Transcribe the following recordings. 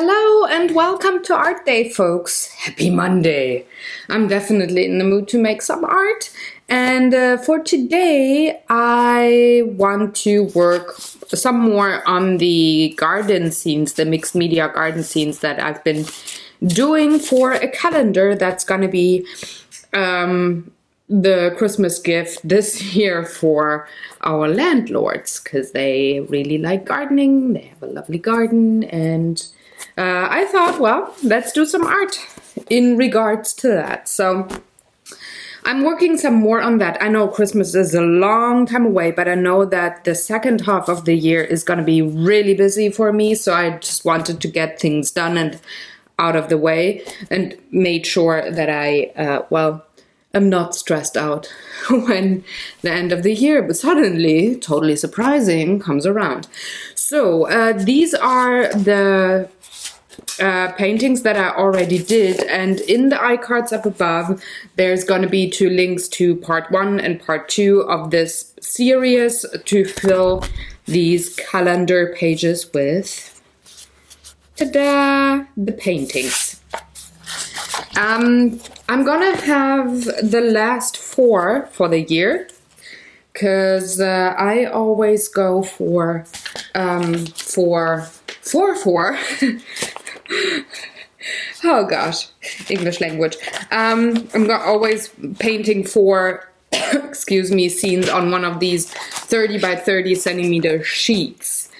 Hello and welcome to Art Day, folks. Happy Monday. I'm definitely in the mood to make some art. And for today, I want to work some more on the garden scenes, the mixed media garden scenes that I've been doing for a calendar that's going to be the Christmas gift this year for our landlords, because they really like gardening. They have a lovely garden, and I thought, well, let's do some art in regards to that. So I'm working some more on that. I know Christmas is a long time away, but I know that the second half of the year is going to be really busy for me. So I just wanted to get things done and out of the way and made sure that I, I'm not stressed out when the end of the year, but suddenly, totally surprising, comes around. So these are the paintings that I already did, and in the iCards up above there's going to be 2 links to part 1 and part 2 of this series to fill these calendar pages with, ta-da, the paintings. I'm gonna have the last 4 for the year, because I always go for 4. Oh gosh, English language. I'm always painting 4 excuse me, scenes on one of these 30 by 30 centimeter sheets.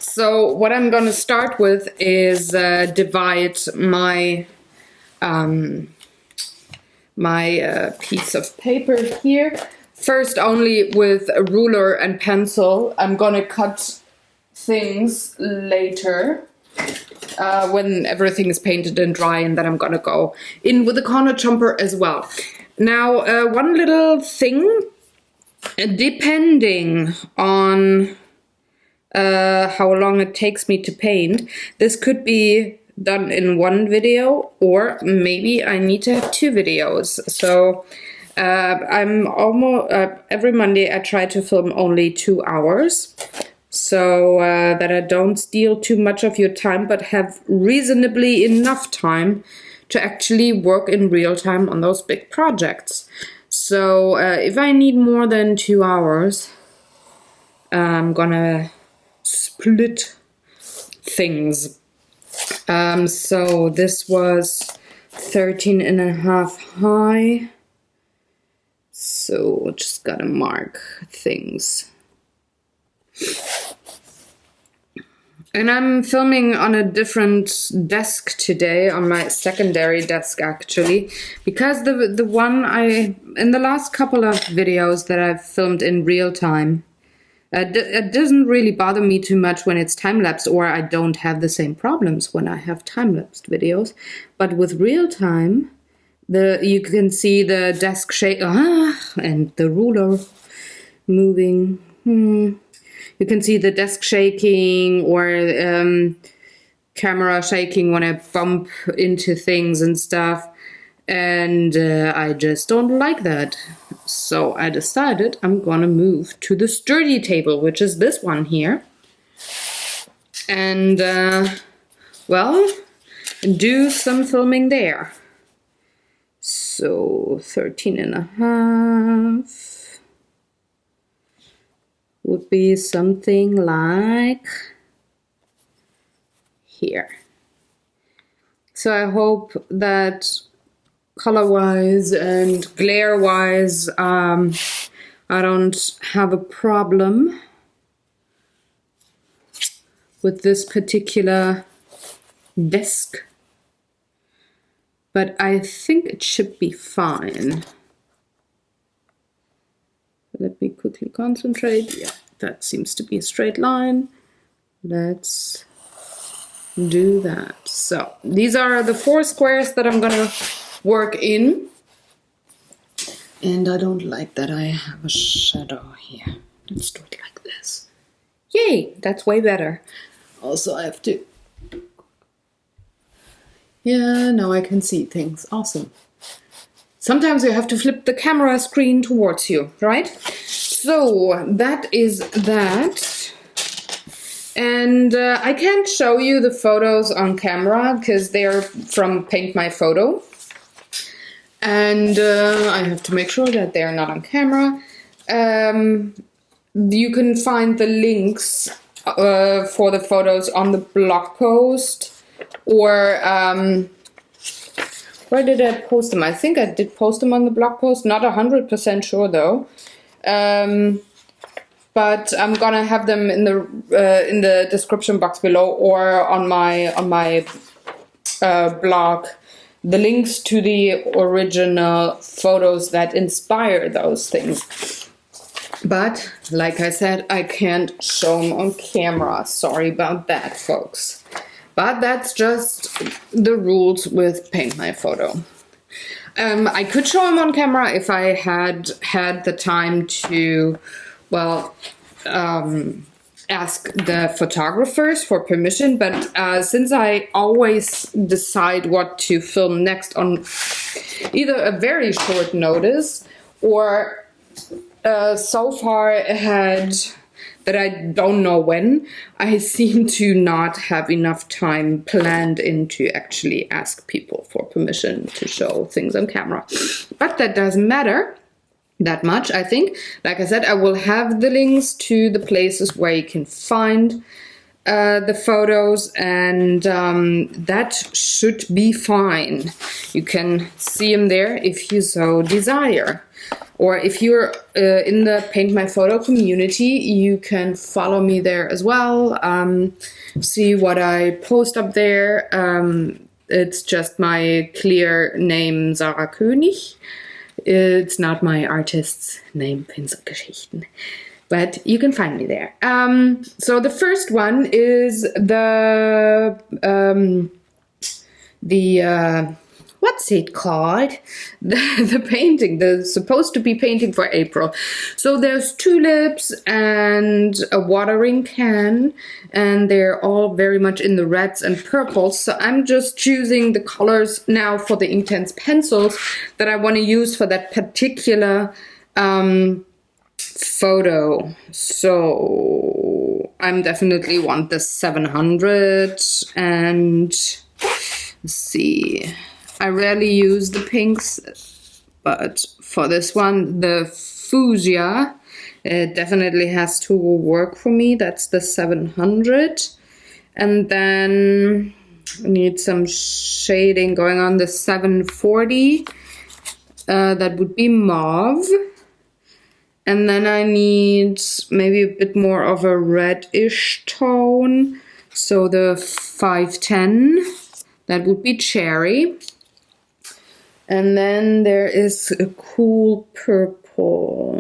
So what I'm gonna start with is divide my piece of paper here. First, only with a ruler and pencil. I'm gonna cut things later when everything is painted and dry, and then I'm gonna go in with a corner jumper as well. Now, one little thing, depending on how long it takes me to paint, this could be done in 1 video, or maybe I need to have 2 videos. So I'm almost every Monday I try to film only 2 hours, so that I don't steal too much of your time, but have reasonably enough time to actually work in real time on those big projects. So if I need more than 2 hours, I'm gonna split things. So this was 13.5 high. So just gotta mark things. And I'm filming on a different desk today, on my secondary desk actually, because the one in the last couple of videos that I've filmed in real time, it doesn't really bother me too much when it's time-lapsed, or I don't have the same problems when I have time-lapsed videos. But with real time, you can see the desk shake, and the ruler moving. You can see the desk shaking, or camera shaking when I bump into things and stuff. And I just don't like that. So I decided I'm gonna move to the sturdy table, which is this one here. And, well, do some filming there. So 13.5 would be something like here. So I hope that color-wise and glare-wise, I don't have a problem with this particular desk, but I think it should be fine. Let me quickly concentrate. Yeah, that seems to be a straight line. Let's do that. So these are the 4 squares that I'm gonna work in, and I don't like that I have a shadow here. Let's do it like this. Yay, that's way better. Also I have to, yeah, now I can see things. Awesome. Sometimes you have to flip the camera screen towards you, right? So that is that. And I can't show you the photos on camera because they're from Paint My Photo. And I have to make sure that they're not on camera. You can find the links for the photos on the blog post, or where did I post them? I think I did post them on the blog post. Not 100% sure though. But I'm gonna have them in the description box below, or on my blog, the links to the original photos that inspire those things. But like I said, I can't show them on camera. Sorry about that, folks. But that's just the rules with Paint My Photo. I could show them on camera if I had the time to, well, ask the photographers for permission. But since I always decide what to film next on either a very short notice or so far ahead that I don't know when, I seem to not have enough time planned in to actually ask people for permission to show things on camera. But that doesn't matter that much, I think. Like I said, I will have the links to the places where you can find the photos, and that should be fine. You can see them there if you so desire. Or if you're in the Paint My Photo community, you can follow me there as well. See what I post up there. It's just my clear name, Sarah König. It's not my artist's name, Pinselgeschichten. But you can find me there. So the first one is the what's it called? The painting, the supposed to be painting for April. So there's tulips and a watering can, and they're all very much in the reds and purples. So I'm just choosing the colors now for the Inktense pencils that I want to use for that particular photo. So I'm definitely want the 700, and let's see. I rarely use the pinks, but for this one, the fuchsia, it definitely has to work for me. That's the 700. And then I need some shading going on, the 740. That would be mauve. And then I need maybe a bit more of a reddish tone. So the 510, that would be cherry. And then there is a cool purple.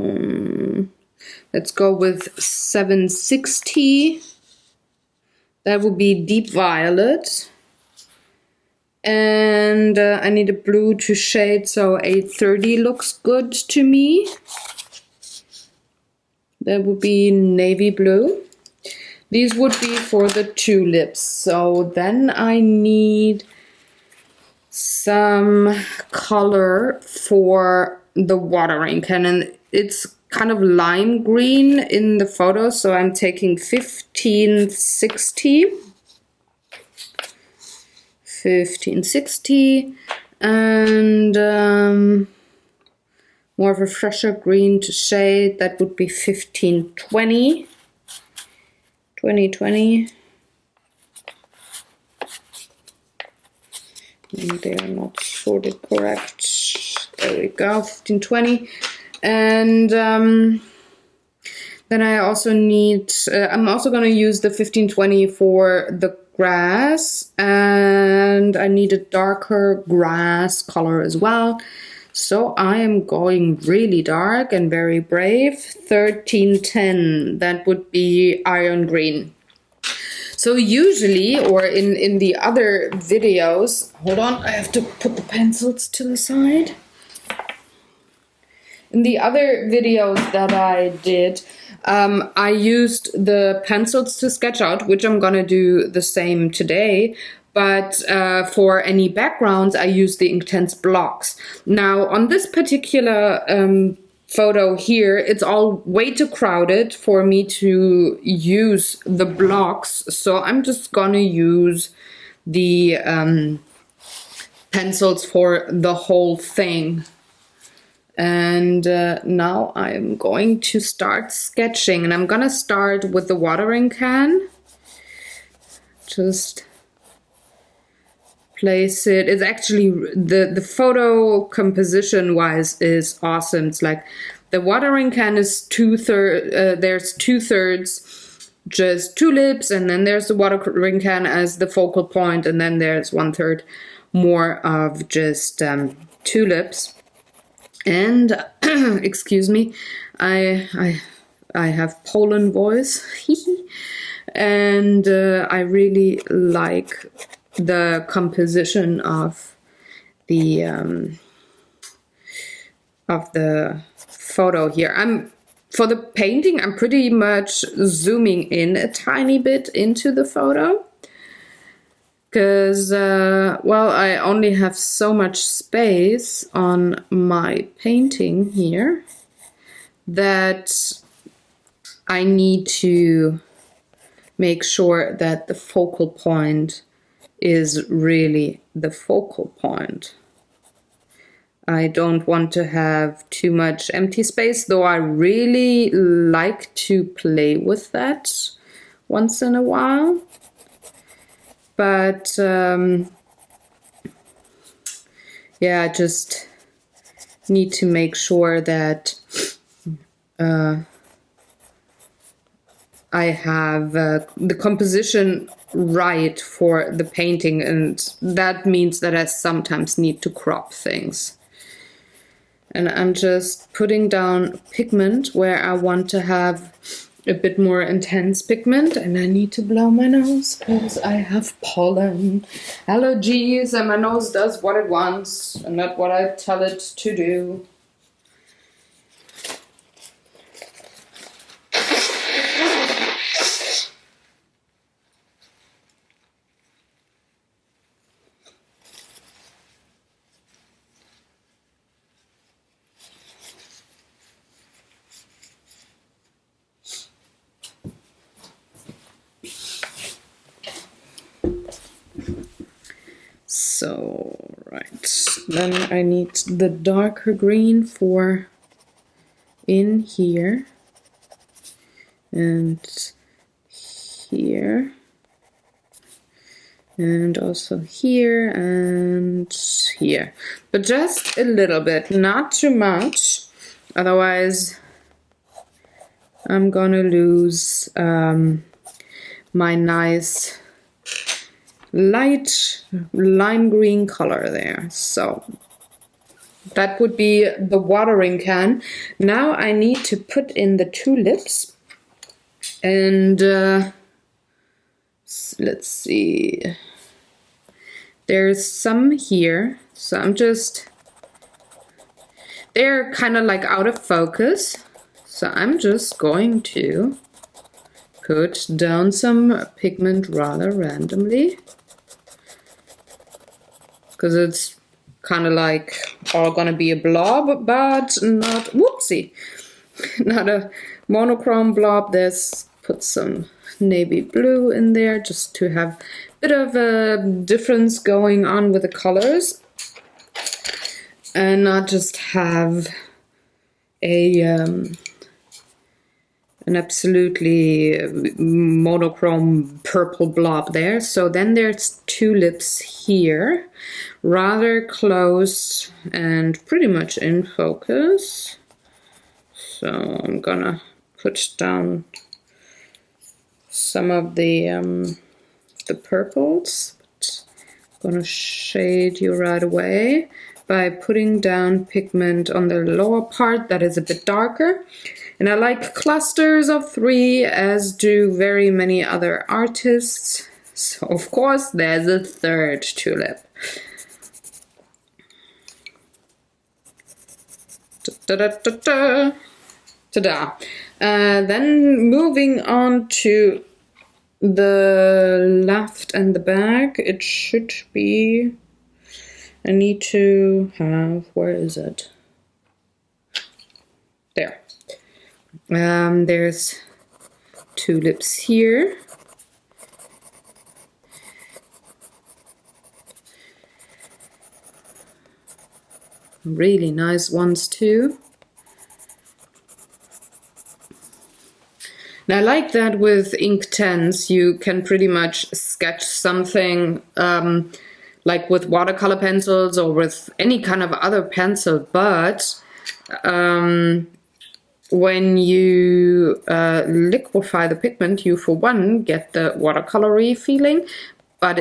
Let's go with 760. That would be deep violet. And I need a blue to shade, so 830 looks good to me. That would be navy blue. These would be for the tulips. So then I need some color for the watering can, and it's kind of lime green in the photo, so I'm taking 1560. 1560, and more of a fresher green to shade. That would be 1520. 2020. They are not sorted correct. There we go, 1520. And then I also need, I'm also going to use the 1520 for the grass, and I need a darker grass color as well. So I am going really dark and very brave. 1310, that would be iron green. So usually, or in the other videos, hold on, I have to put the pencils to the side. In the other videos that I did, I used the pencils to sketch out, which I'm gonna do the same today. But for any backgrounds, I use the Inktense blocks. Now, on this particular photo here, it's all way too crowded for me to use the blocks. So I'm just gonna use the pencils for the whole thing. And now I'm going to start sketching, and I'm gonna start with the watering can. Just place it. It's actually the photo composition wise is awesome. It's like the watering can is there's 2/3 just tulips, and then there's the watering can as the focal point, and then there's 1/3 more of just tulips. And excuse me, I have pollen voice. And I really like the composition of the photo here. For the painting, I'm pretty much zooming in a tiny bit into the photo, because well, I only have so much space on my painting here that I need to make sure that the focal point is really the focal point. I don't want to have too much empty space, though I really like to play with that once in a while. But yeah, I just need to make sure that I have the composition right for the painting, and that means that I sometimes need to crop things. And I'm just putting down pigment where I want to have a bit more intense pigment, and I need to blow my nose because I have pollen allergies and my nose does what it wants and not what I tell it to do. So, right, then I need the darker green for in here and here and also here and here, but just a little bit, not too much, otherwise I'm gonna lose my nice light lime green color there. So that would be the watering can. Now I need to put in the tulips, and let's see, there's some here, so I'm just, they're kind of like out of focus, so I'm just going to put down some pigment rather randomly, because it's kind of like all gonna be a blob, but not, whoopsie, not a monochrome blob. There's, put some navy blue in there just to have a bit of a difference going on with the colors, and not just have a an absolutely monochrome purple blob there. So then there's tulips here, rather close and pretty much in focus. So I'm gonna put down some of the purples. I'm gonna shade you right away by putting down pigment on the lower part that is a bit darker. And I like clusters of 3, as do very many other artists. So of course there's a third tulip. Ta-da! Ta-da! Then moving on to the left and the back, it should be, I need to have, where is it? there. There's tulips here. Really nice ones too. And I like that with Inktense you can pretty much sketch something like with watercolor pencils or with any kind of other pencil, but when you liquefy the pigment, you for one get the watercolory feeling, but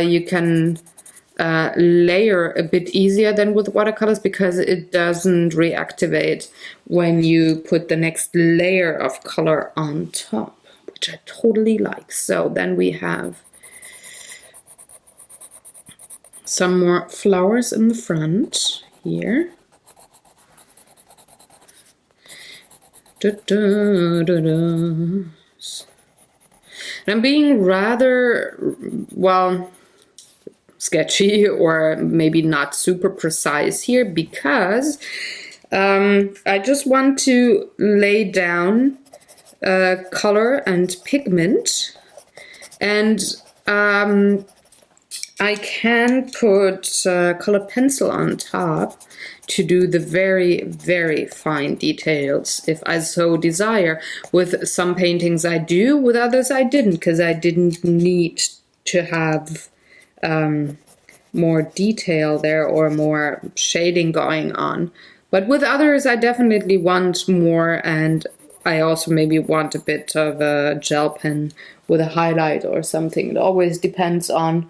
you can layer a bit easier than with watercolors because it doesn't reactivate when you put the next layer of color on top, which I totally like. So then we have some more flowers in the front here. Da, da, da, da. And I'm being rather, well, sketchy or maybe not super precise here because I just want to lay down color and pigment, and I can put colored pencil on top to do the very, very fine details if I so desire. With some paintings I do, with others I didn't, because I didn't need to have more detail there or more shading going on. But with others I definitely want more, and I also maybe want a bit of a gel pen with a highlight or something. It always depends on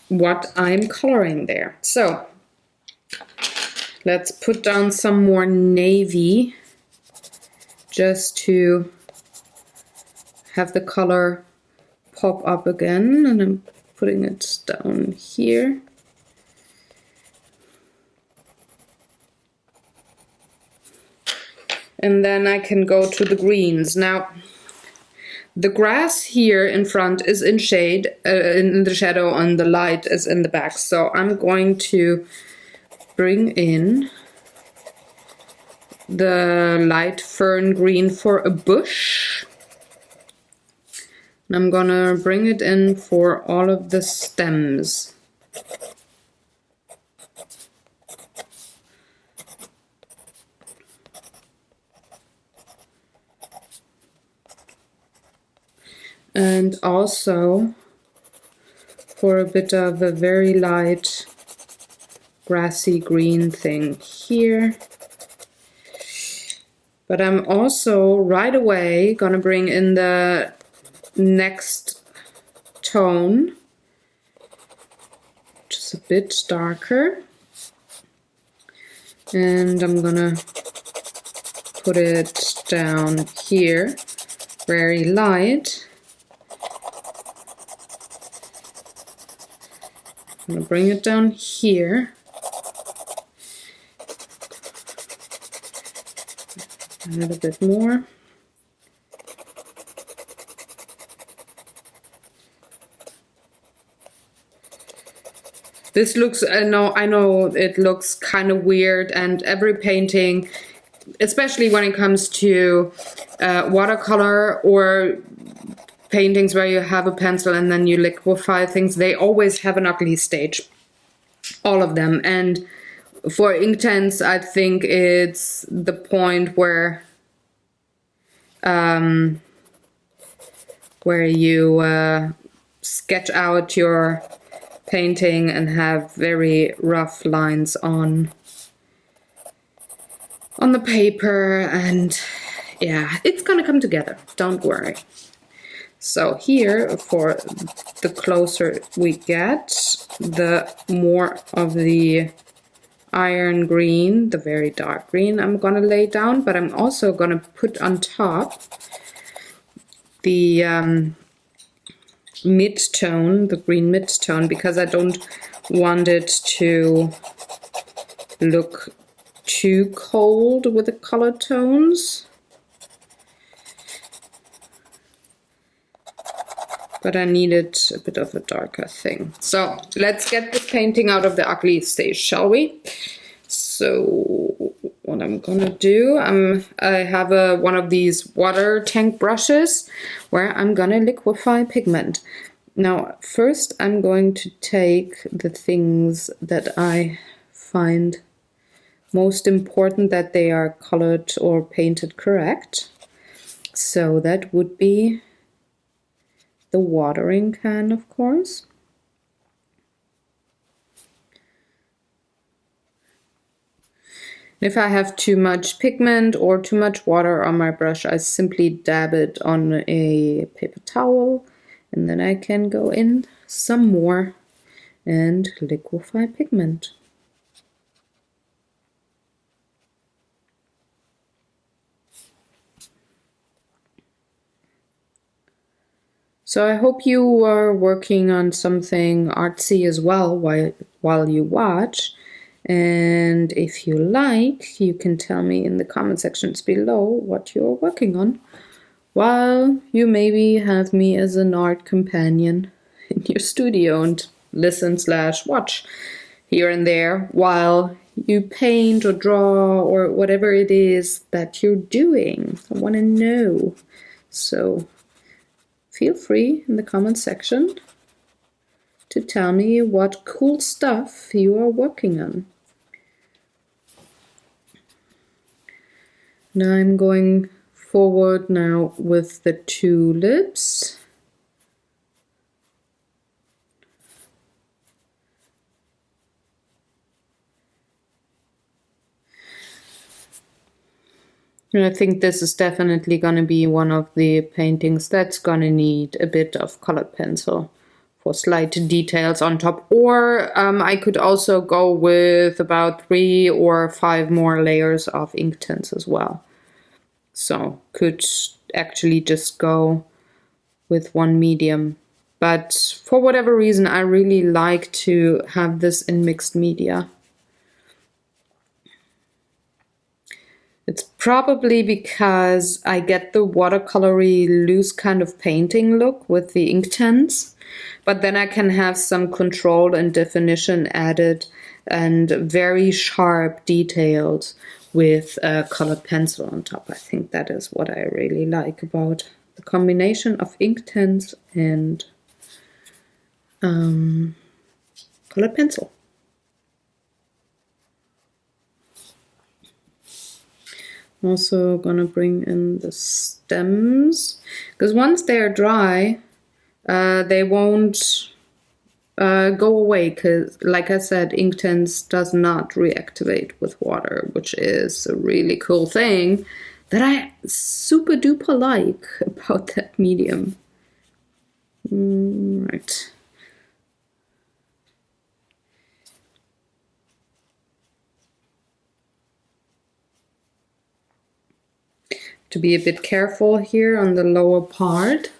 what I'm coloring there. So let's put down some more navy just to have the color pop up again, and I'm putting it down here. And then I can go to the greens. Now, the grass here in front is in shade, in the shadow, and the light is in the back. So I'm going to bring in the light fern green for a bush. And I'm gonna bring it in for all of the stems. And also for a bit of a very light grassy green thing here. But I'm also right away gonna bring in the next tone, just a bit darker, and I'm gonna put it down here very light. I'm gonna bring it down here. A little bit more. This looks, I know it looks kind of weird, and every painting, especially when it comes to watercolor or paintings where you have a pencil and then you liquefy things, they always have an ugly stage, all of them. And for Inktense, I think it's the point where you sketch out your painting and have very rough lines on the paper, and yeah, it's gonna come together, don't worry. So here, for the closer we get, the more of the iron green, the very dark green, I'm gonna lay down, but I'm also gonna put on top the mid-tone, the green mid-tone, because I don't want it to look too cold with the color tones. But I needed a bit of a darker thing. So let's get this painting out of the ugly stage, shall we? So what what I'm gonna do. I have one of these water tank brushes where I'm gonna liquefy pigment. Now, first I'm going to take the things that I find most important that they are colored or painted correct. So that would be the watering can, of course. If I have too much pigment or too much water on my brush, I simply dab it on a paper towel, and then I can go in some more and liquefy pigment. So I hope you are working on something artsy as well while you watch. And if you like, you can tell me in the comment sections below what you're working on, while you maybe have me as an art companion in your studio and listen/watch here and there while you paint or draw or whatever it is that you're doing. I want to know. So feel free in the comment section to tell me what cool stuff you are working on. Now I'm going forward now with the tulips. And I think this is definitely going to be one of the paintings that's going to need a bit of colored pencil for slight details on top. Or I could also go with about 3 or 5 more layers of ink tints as well. So could actually just go with one medium. But for whatever reason, I really like to have this in mixed media. It's probably because I get the watercolory loose kind of painting look with the ink tints, but then I can have some control and definition added and very sharp details with colored pencil on top. I think that is what I really like about the combination of ink tints and colored pencil. I'm also gonna bring in the stems, because once they're dry, they won't go away, because like I said, ink tints does not reactivate with water, which is a really cool thing that I super duper like about that medium. Right. To be a bit careful here on the lower part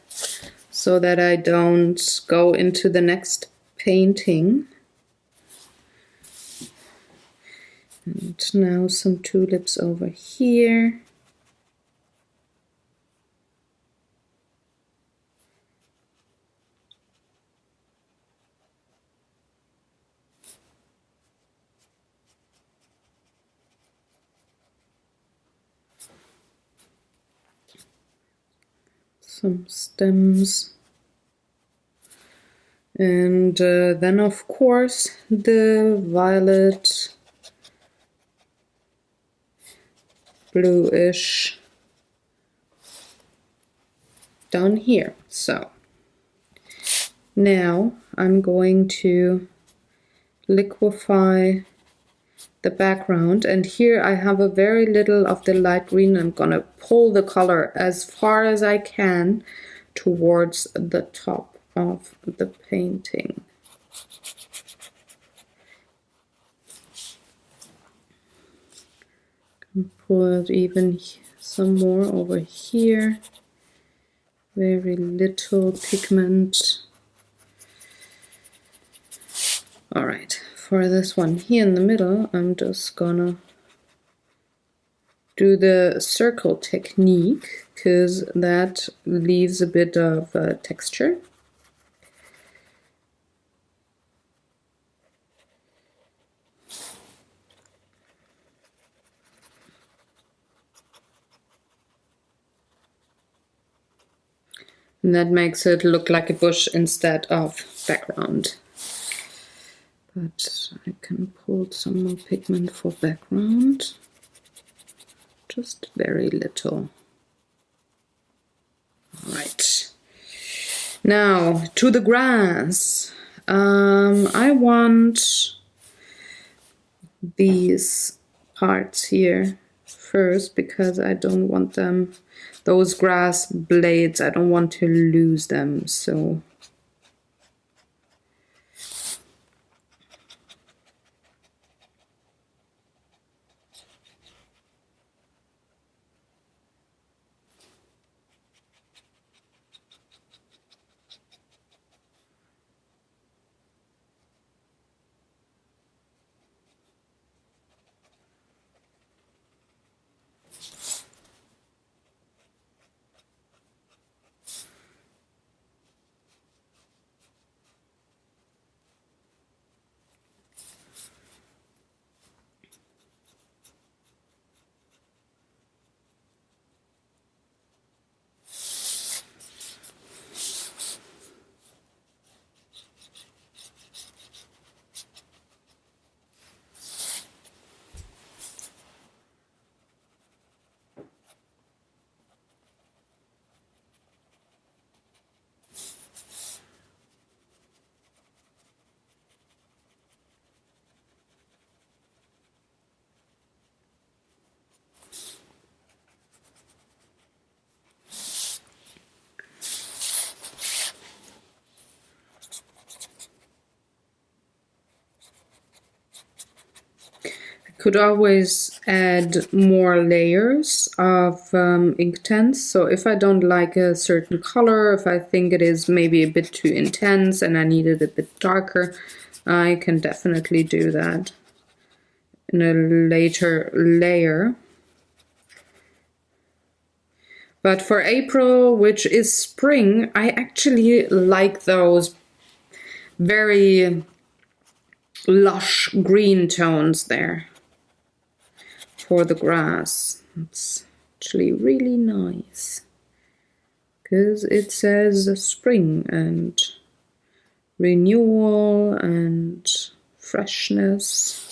so that I don't go into the next painting. And now some tulips over here. Some stems. And then of course the violet, bluish down here. So now I'm going to liquefy the background, and here I have a very little of the light green. I'm gonna pull the color as far as I can towards the top of the painting. Pull it even some more over here. Very little pigment. All right. For this one here in the middle, I'm just gonna do the circle technique, because that leaves a bit of texture. And that makes it look like a bush instead of background. But I can pull some more pigment for background. Just very little. All right. Now to the grass. I want these parts here first because I don't want them, those grass blades, I don't want to lose them. So could always add more layers of Inktense. So if I don't like a certain color, if I think it is maybe a bit too intense and I need it a bit darker, I can definitely do that in a later layer. But for April, which is spring, I actually like those very lush green tones there. For the grass, it's actually really nice because it says spring and renewal and freshness.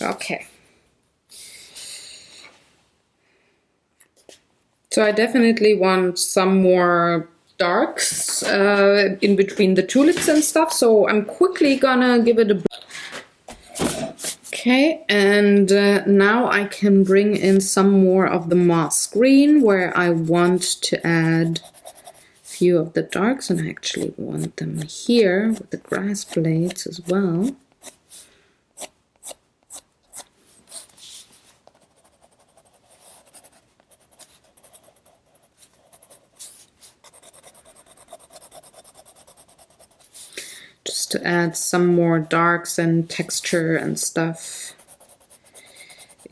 Okay. So I definitely want some more darks in between the tulips and stuff. So I'm quickly gonna give it a... Okay, and now I can bring in some more of the moss green where I want to add a few of the darks, and I actually want them here with the grass blades as well. To add some more darks and texture and stuff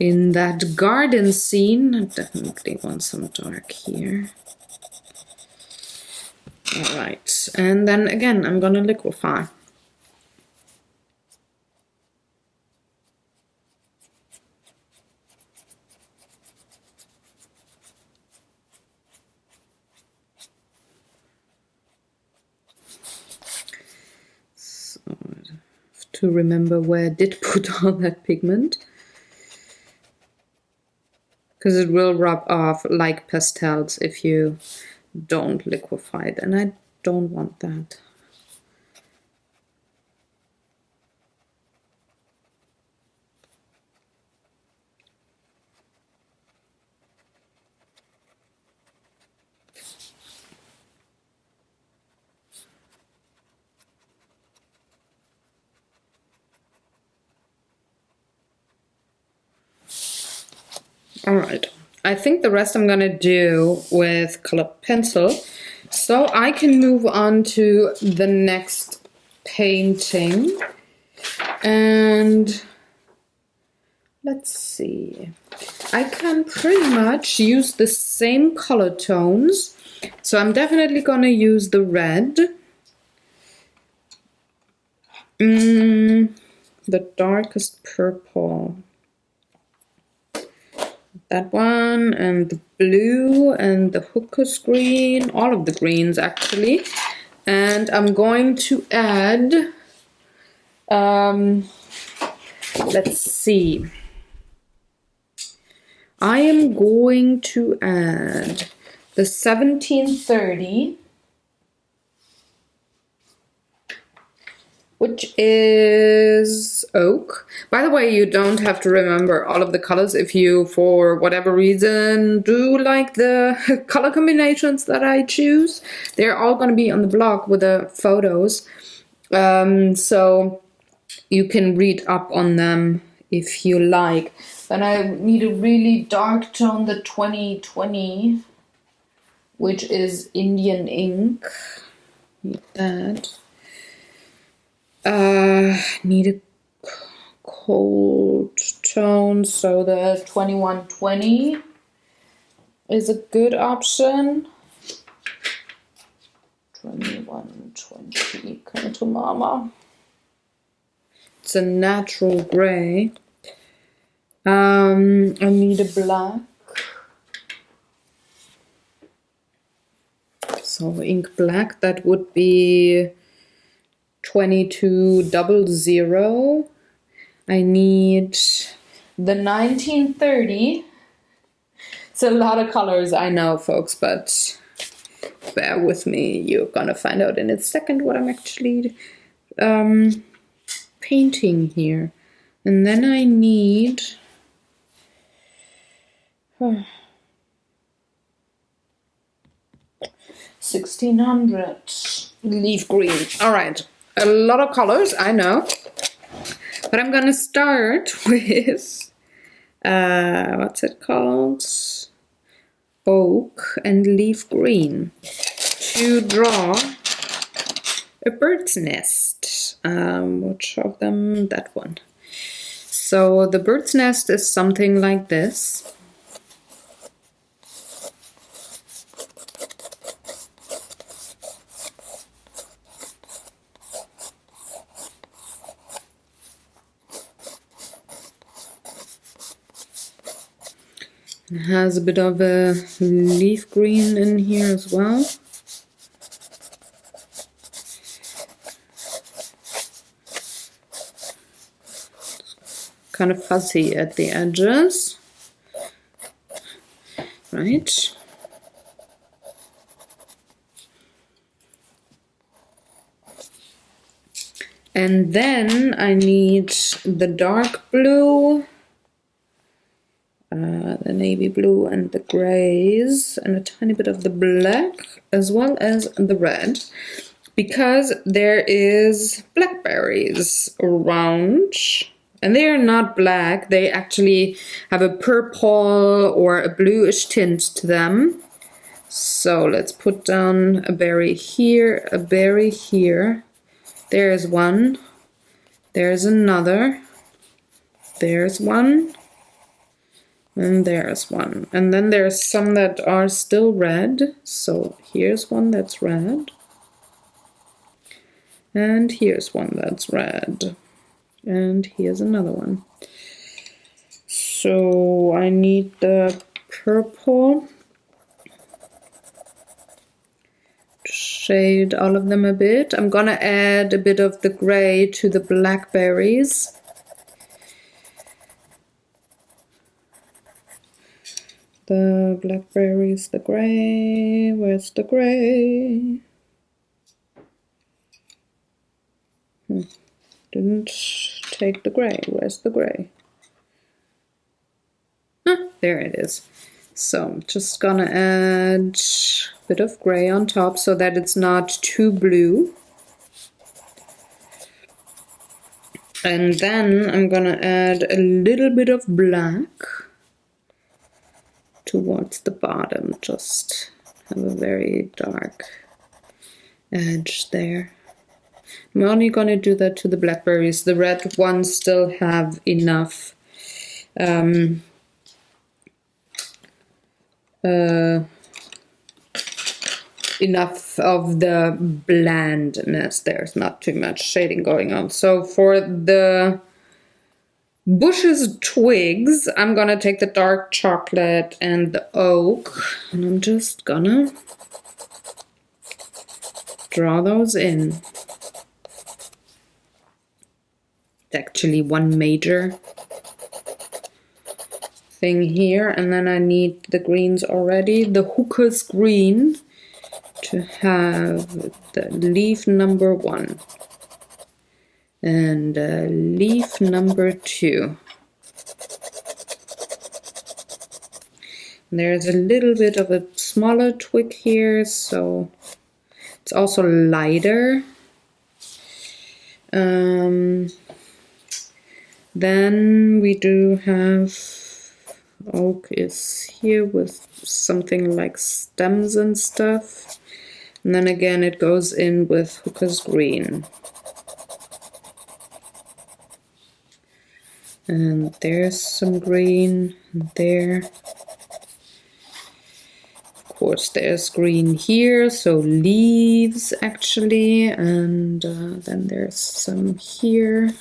in that garden scene. I definitely want some dark here. All right, and then again, I'm gonna liquefy. So I have to remember where I did put all that pigment, because it will rub off like pastels if you don't liquefy it, and I don't want that. All right, I think the rest I'm gonna do with colored pencil, so I can move on to the next painting. And let's see, I can pretty much use the same color tones, so I'm definitely gonna use the red, the darkest purple, that one, and the blue, and the hooker's green, all of the greens actually. And I'm going to add, let's see, I am going to add the 1730, which is oak. By the way, you don't have to remember all of the colors if you, for whatever reason, do like the color combinations that I choose. They're all going to be on the blog with the photos. So you can read up on them if you like. Then I need a really dark tone, the 2020, which is Indian ink. Need that. Need a cold tone, so the 2120 is a good option. 2120, come to mama. It's a natural gray. I need a black. So ink black, that would be 2200. I need the 1930. It's a lot of colors, I know, folks, but bear with me. You're gonna find out in a second what I'm actually painting here. And then I need 1600 leaf green. All right, a lot of colors, I know, but I'm gonna start with what's it called, oak and leaf green, to draw a bird's nest. Which of them? That one. So the bird's nest is something like this. It has a bit of a leaf green in here as well. Kind of fuzzy at the edges, right? And then I need the dark blue, the navy blue and the grays, and a tiny bit of the black, as well as the red, because there is blackberries around, and they are not black, they actually have a purple or a bluish tint to them. So let's put down a berry here, a berry here. There's one, there's another, there's one, And there's one. And then there's some that are still red. So here's one that's red. And here's one that's red. And here's another one. So I need the purple to shade all of them a bit. I'm gonna add a bit of the gray to the blackberries. The blackberries, the gray, where's the gray? Didn't take the gray, where's the gray? Ah, there it is. So I'm just gonna add a bit of gray on top so that it's not too blue. And then I'm gonna add a little bit of black towards the bottom, just have a very dark edge there. I'm only gonna do that to the blackberries. The red ones still have enough enough of the blandness. There's not too much shading going on. So for the bushes twigs, I'm gonna take the dark chocolate and the oak, and I'm just gonna draw those in. It's actually one major thing here, and then I need the greens already. The hooker's green to have the leaf number 1. And leaf number 2. There's a little bit of a smaller twig here, so it's also lighter. Then we do have oak is here with something like stems and stuff. And then again it goes in with hooker's green. And there's some green there. Of course there's green here, so leaves actually, and then there's some here.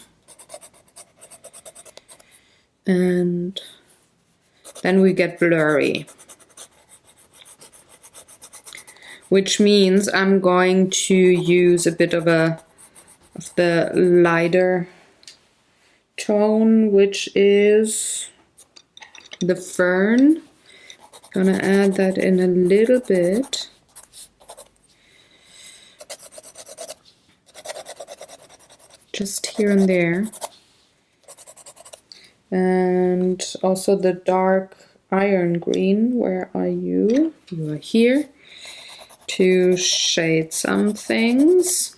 And then we get blurry. Which means I'm going to use a bit of the lighter tone, which is the fern. Gonna add that in a little bit. Just here and there. And also the dark iron green. Where are you? You are here. To shade some things.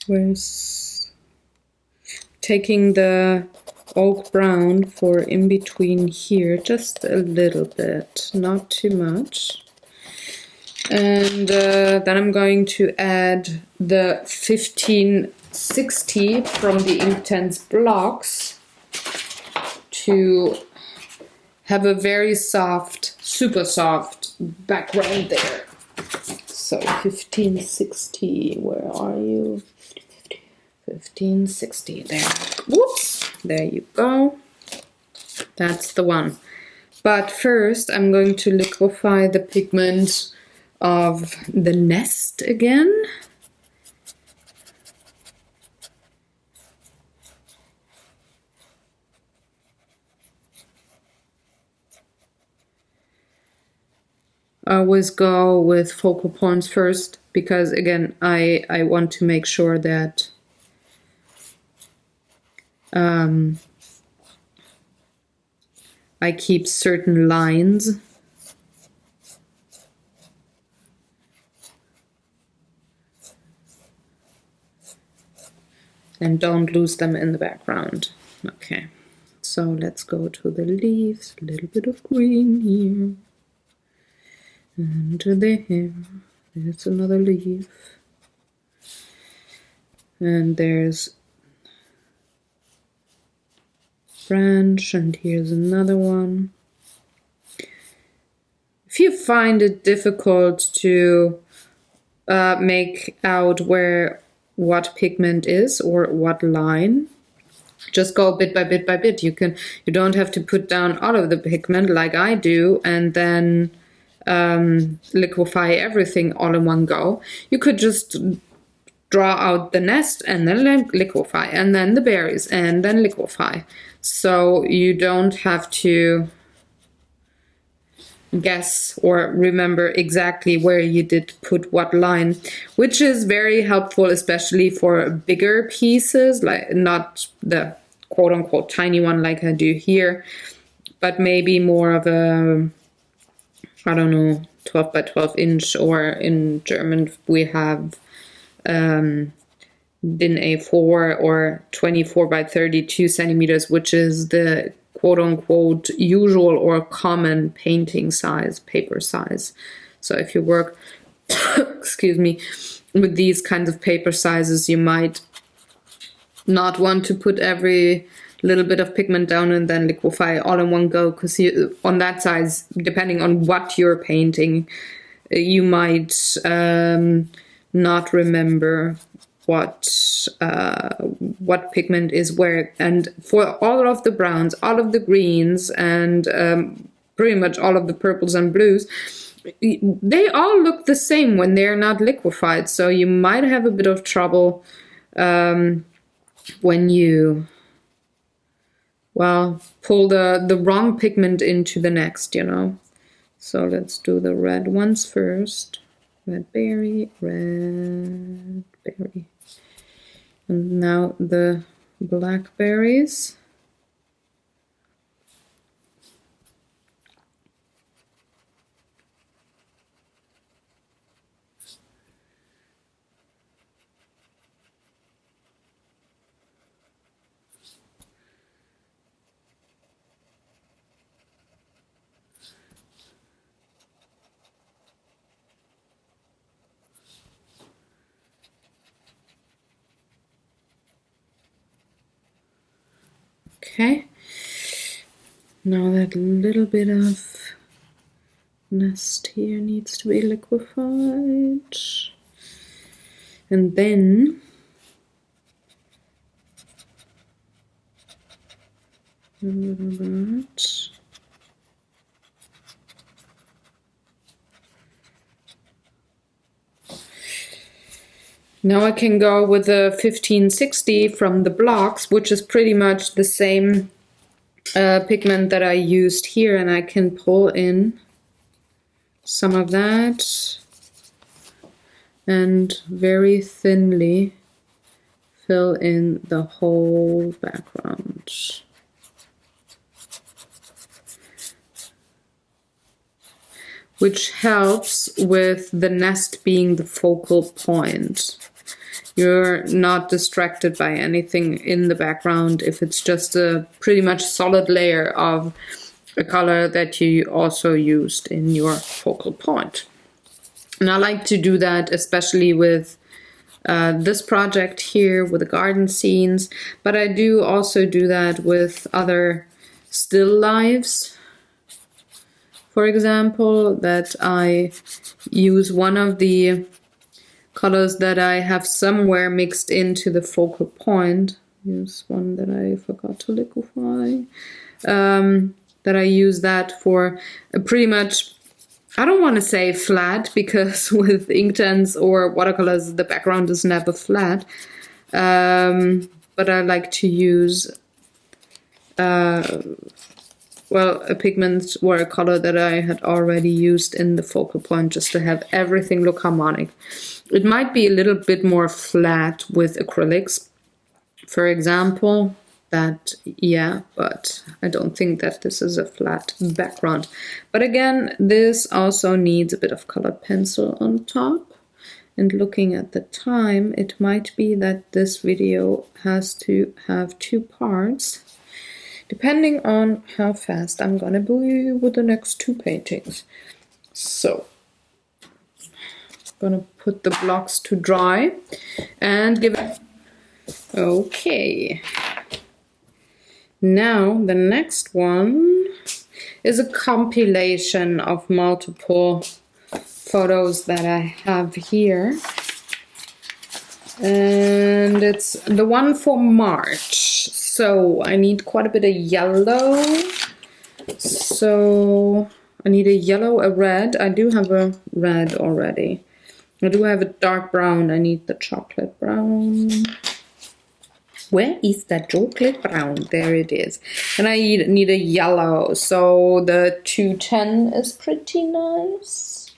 Where's taking the oak brown for in between here, just a little bit, not too much. And then I'm going to add the 1560 from the Inktense blocks to have a very soft, super soft background there. So 1560, where are you? 1560, there. Whoops, there you go. That's the one. But first I'm going to liquefy the pigment of the nest again. I always go with focal points first because again I want to make sure that I keep certain lines. and don't lose them in the background. Okay, so let's go to the leaves, a little bit of green here. And there, there's another leaf. And there's branch, and here's another one. If you find it difficult to make out where what pigment is or what line, just go bit by bit by bit. You don't have to put down all of the pigment like I do and then liquefy everything all in one go. You could just draw out the nest and then liquefy, and then the berries and then liquefy. So you don't have to guess or remember exactly where you did put what line, which is very helpful, especially for bigger pieces, like not the quote-unquote tiny one like I do here, but maybe more of a, I don't know, 12 by 12 inch, or in German we have DIN A4 or 24 by 32 centimeters, which is the quote-unquote usual or common painting size, paper size. So if you work, excuse me, with these kinds of paper sizes, you might not want to put every little bit of pigment down and then liquefy all in one go, because on that size, depending on what you're painting, you might not remember what pigment is where. And for all of the browns, all of the greens, and pretty much all of the purples and blues, they all look the same when they're not liquefied. So you might have a bit of trouble when you, well, pull the wrong pigment into the next, you know. So let's do the red ones first. Red berry, red berry. And now the blackberries. Okay, now that little bit of nest here needs to be liquefied. And then a little bit. Now I can go with the 1560 from the blocks, which is pretty much the same pigment that I used here, and I can pull in some of that and very thinly fill in the whole background. Which helps with the nest being the focal point. You're not distracted by anything in the background if it's just a pretty much solid layer of a color that you also used in your focal point. And I like to do that especially with this project here with the garden scenes, but I do also do that with other still lives. For example, that I use one of the colors that I have somewhere mixed into the focal point. Here's one that I forgot to liquefy. That I use that for pretty much, I don't want to say flat, because with Inktense or watercolors the background is never flat. But I like to use well, a pigment or a color that I had already used in the focal point, just to have everything look harmonic. It might be a little bit more flat with acrylics, for example, that, yeah, but I don't think that this is a flat background. But again, this also needs a bit of colored pencil on top. And looking at the time, it might be that this video has to have 2 parts, depending on how fast I'm gonna be with the next 2 paintings. So, I'm gonna put the blocks to dry and give it... Okay. Now, the next one is a compilation of multiple photos that I have here. And it's the one for March. So I need quite a bit of yellow. So I need a yellow, a red. I do have a red already. I do have a dark brown. I need the chocolate brown. Where is that chocolate brown? There it is. And I need a yellow. So the 210 is pretty nice.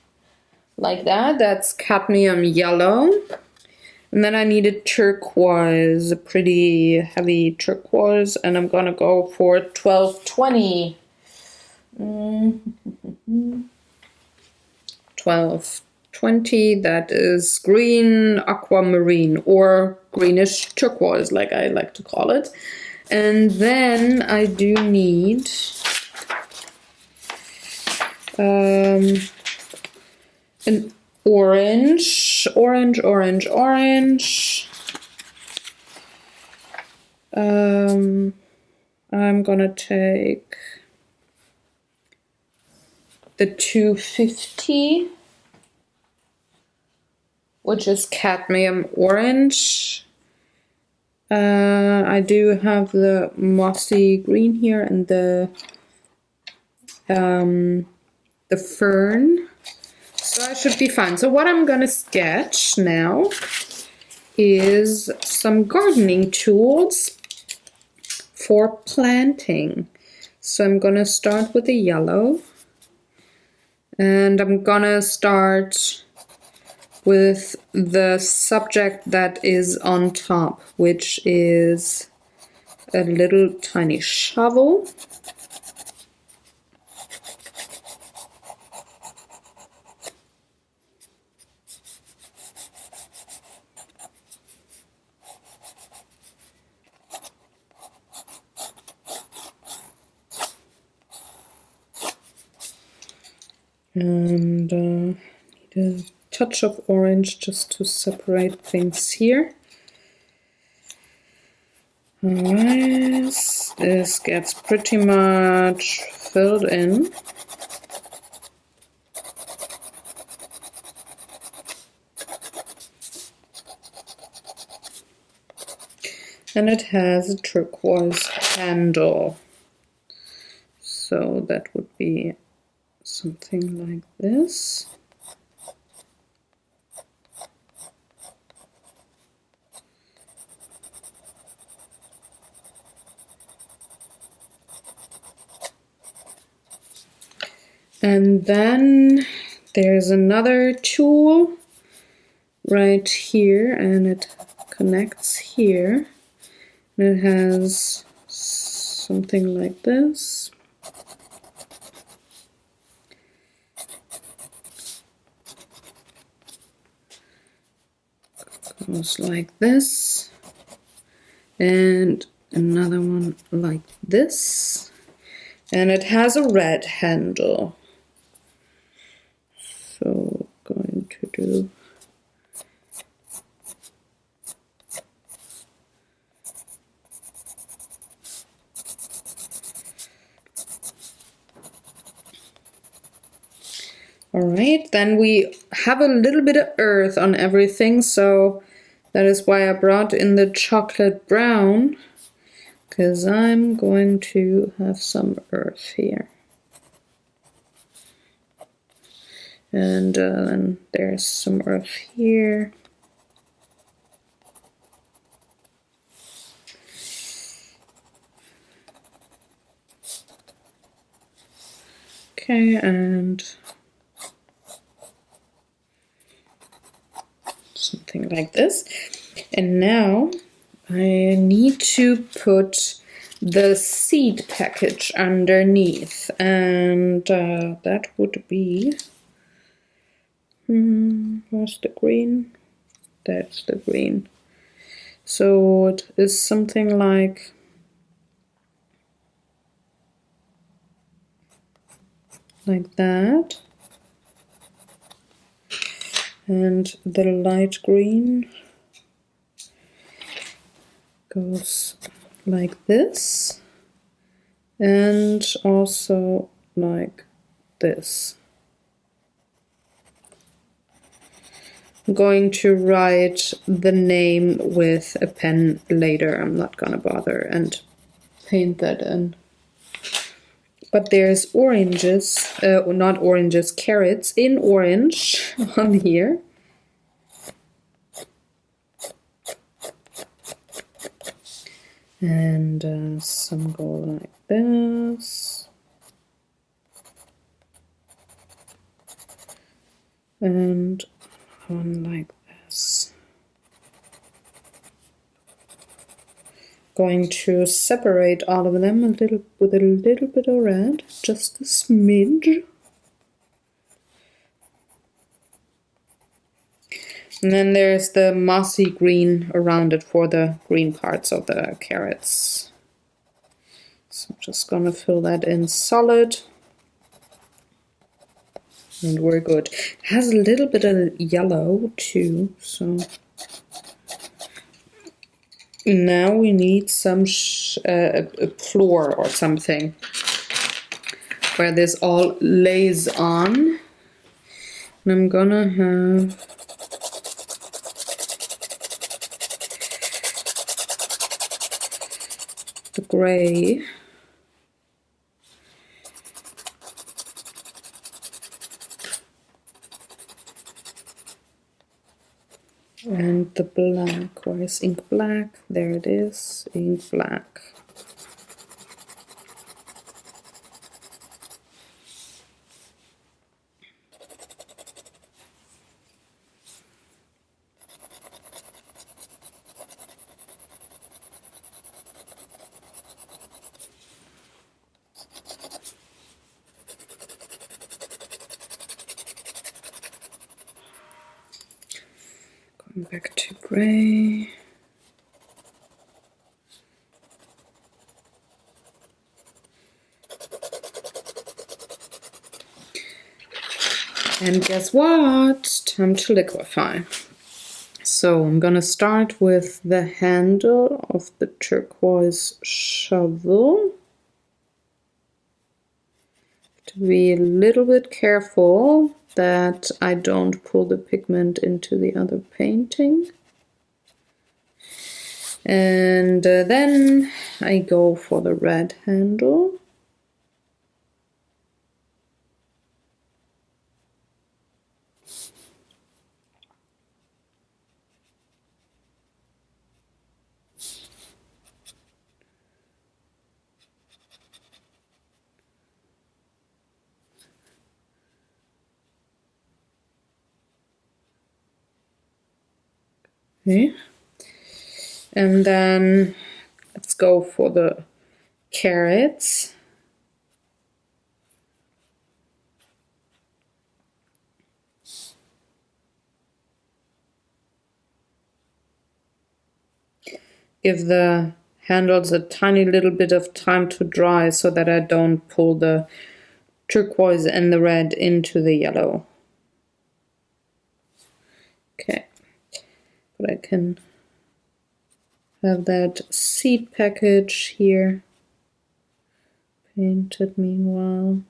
Like that. That's cadmium yellow. And then I need a turquoise, a pretty heavy turquoise. And I'm gonna go for 1220. 1220, that is green aquamarine or greenish turquoise, like I like to call it. And then I do need an orange. I'm gonna take the 250, which is cadmium orange. I do have the mossy green here and the fern, so I should be fine. So what I'm gonna sketch now is some gardening tools for planting. So I'm gonna start with the yellow. And I'm gonna start with the subject that is on top, which is a little tiny shovel. And need a touch of orange just to separate things here. Alright, this gets pretty much filled in. And it has a turquoise handle. So that would be something like this. And then there's another tool right here, and it connects here. And it has something like this. Goes like this, and another one like this, and it has a red handle. So going to do alright, then we have a little bit of earth on everything, so that is why I brought in the chocolate brown, because I'm going to have some earth here. And then there's some earth here. Okay, and something like this. And now I need to put the seed package underneath, and that would be Where's the green? That's the green. So it is something like that. And the light green goes like this, and also like this. I'm going to write the name with a pen later. I'm not gonna bother and paint that in. But there's oranges, not oranges, carrots in orange on here. And some go like this. And one like this. Going to separate all of them a little with a little bit of red, just a smidge. And then there's the mossy green around it for the green parts of the carrots. So I'm just gonna fill that in solid. And we're good. It has a little bit of yellow too, so now we need some a floor or something where this all lays on. And I'm gonna have the gray. And the black. Where is ink black? There it is, ink black. Going back to gray. And guess what? Time to liquefy. So I'm gonna start with the handle of the turquoise shovel. To be a little bit careful that I don't pull the pigment into the other painting. And then I go for the red handle. Okay. And then let's go for the carrots. Give the handles a tiny little bit of time to dry so that I don't pull the turquoise and the red into the yellow. Okay, but I can have that seed package here painted meanwhile.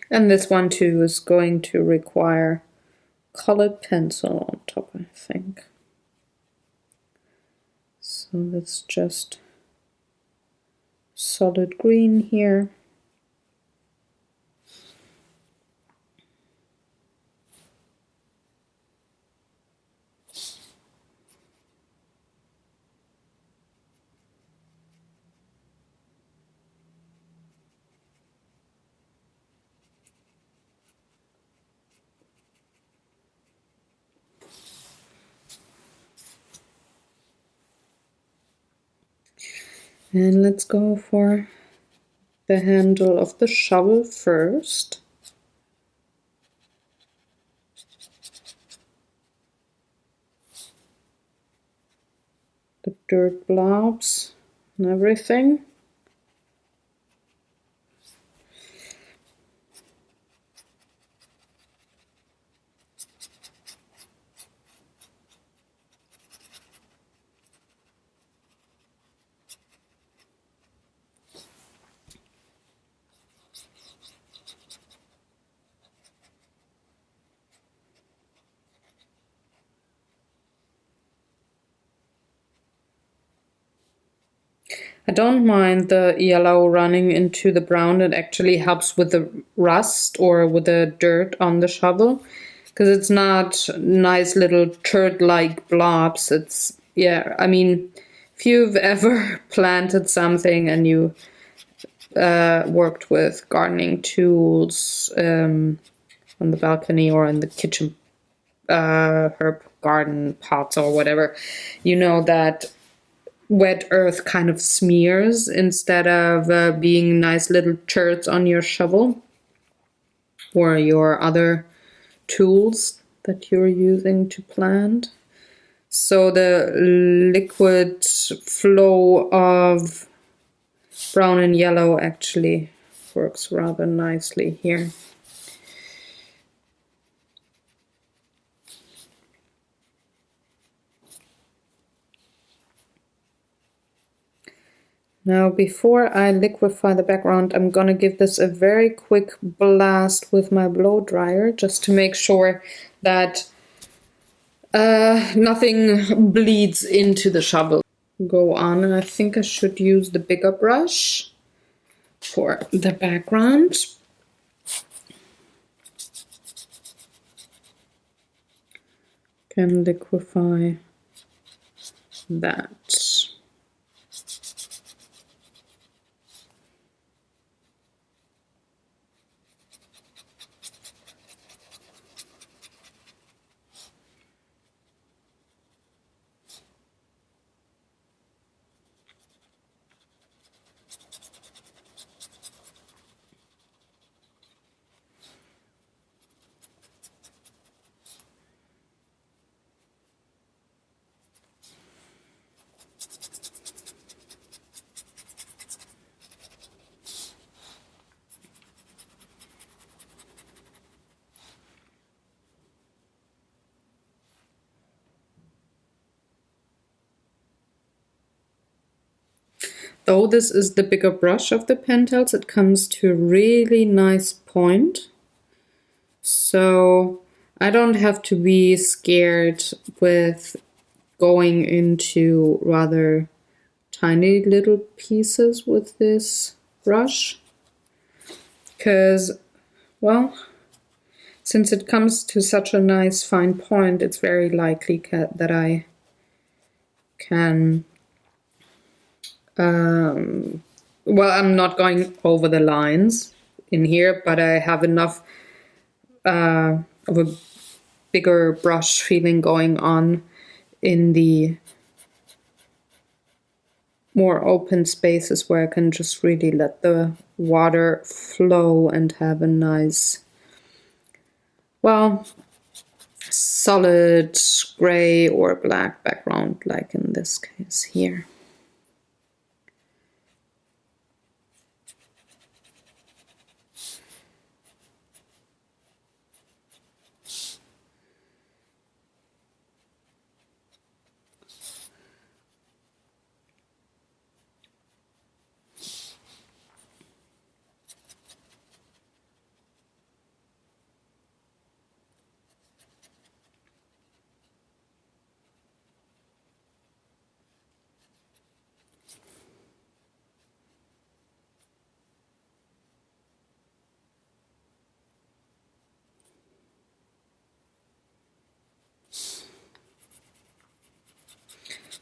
And this one too is going to require colored pencil on top, I think. So that's just solid green here. And let's go for the handle of the shovel first. The dirt blobs and everything. I don't mind the yellow running into the brown. It actually helps with the rust or with the dirt on the shovel, because it's not nice little turd-like blobs. It's, yeah, I mean, if you've ever planted something and you worked with gardening tools on the balcony or in the kitchen herb garden pots or whatever, you know that wet earth kind of smears instead of being nice little turds on your shovel or your other tools that you're using to plant. So the liquid flow of brown and yellow actually works rather nicely here. Now, before I liquefy the background, I'm gonna give this a very quick blast with my blow dryer just to make sure that nothing bleeds into the shovel. Go on, and I think I should use the bigger brush for the background. Can liquefy that. Though this is the bigger brush of the Pentels, it comes to a really nice point. So I don't have to be scared with going into rather tiny little pieces with this brush. Because, well, since it comes to such a nice fine point, it's very likely that I can well, I'm not going over the lines in here, but I have enough of a bigger brush feeling going on in the more open spaces where I can just really let the water flow and have a nice, well, solid gray or black background, like in this case here.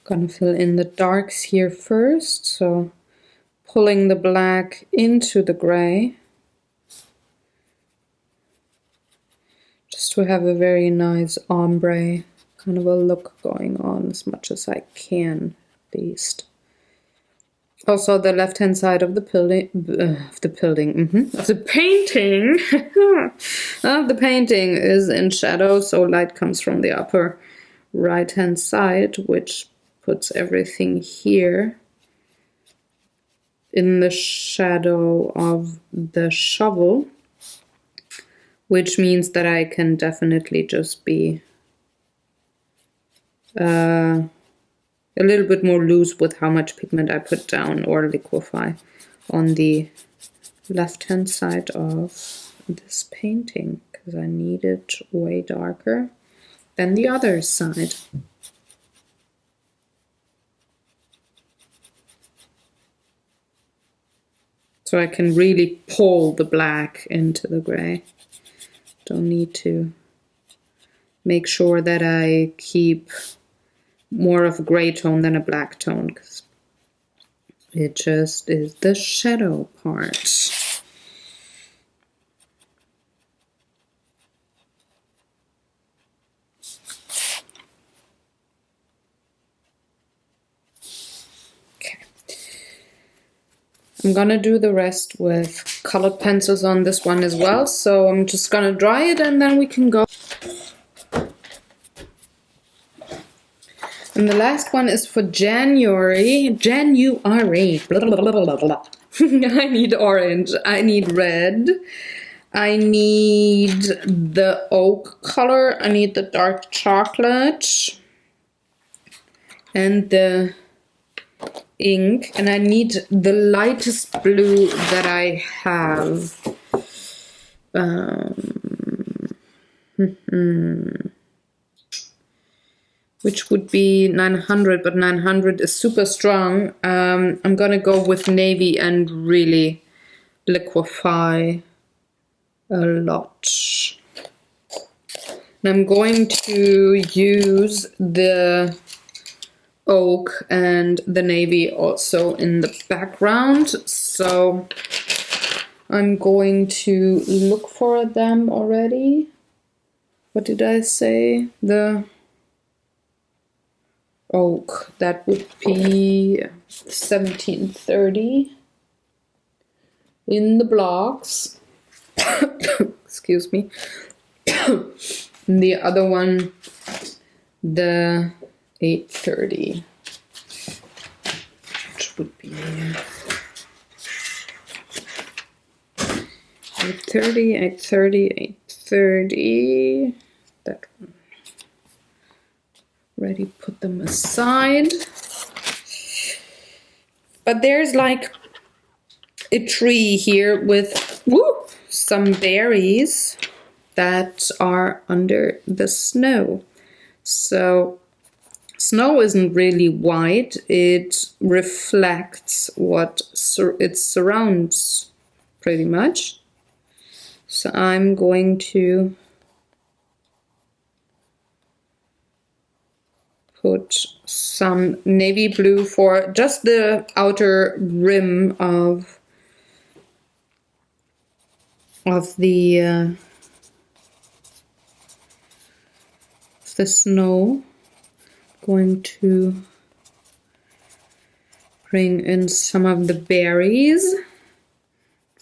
Gonna fill in the darks here first, so pulling the black into the gray, just to have a very nice ombre kind of a look going on as much as I can, at least. Also, the left-hand side of the building, of the painting, of the painting is in shadow, so light comes from the upper right-hand side, which puts everything here in the shadow of the shovel, which means that I can definitely just be a little bit more loose with how much pigment I put down or liquefy on the left-hand side of this painting, because I need it way darker than the other side. So I can really pull the black into the gray. Don't need to make sure that I keep more of a gray tone than a black tone, because it just is the shadow part. Okay. I'm gonna do the rest with colored pencils on this one as well, so I'm just gonna dry it and then we can go. And the last one is for January. Blah, blah, blah, blah, blah. I need orange. I need red. I need the oak color. I need the dark chocolate. And the ink. And I need the lightest blue that I have. Which would be 900, but 900 is super strong. I'm gonna go with navy and really liquefy a lot. And I'm going to use the oak and the navy also in the background. So I'm going to look for them already. What did I say? The oak, that would be 1730 in the blocks. Excuse me. The other one, the 830, which would be 830, 830, 830. That one. Ready, put them aside. But there's like a tree here with some berries that are under the snow. So snow isn't really white, it reflects what it surrounds pretty much. So I'm going to put some navy blue for just the outer rim of the snow. Going to bring in some of the berries.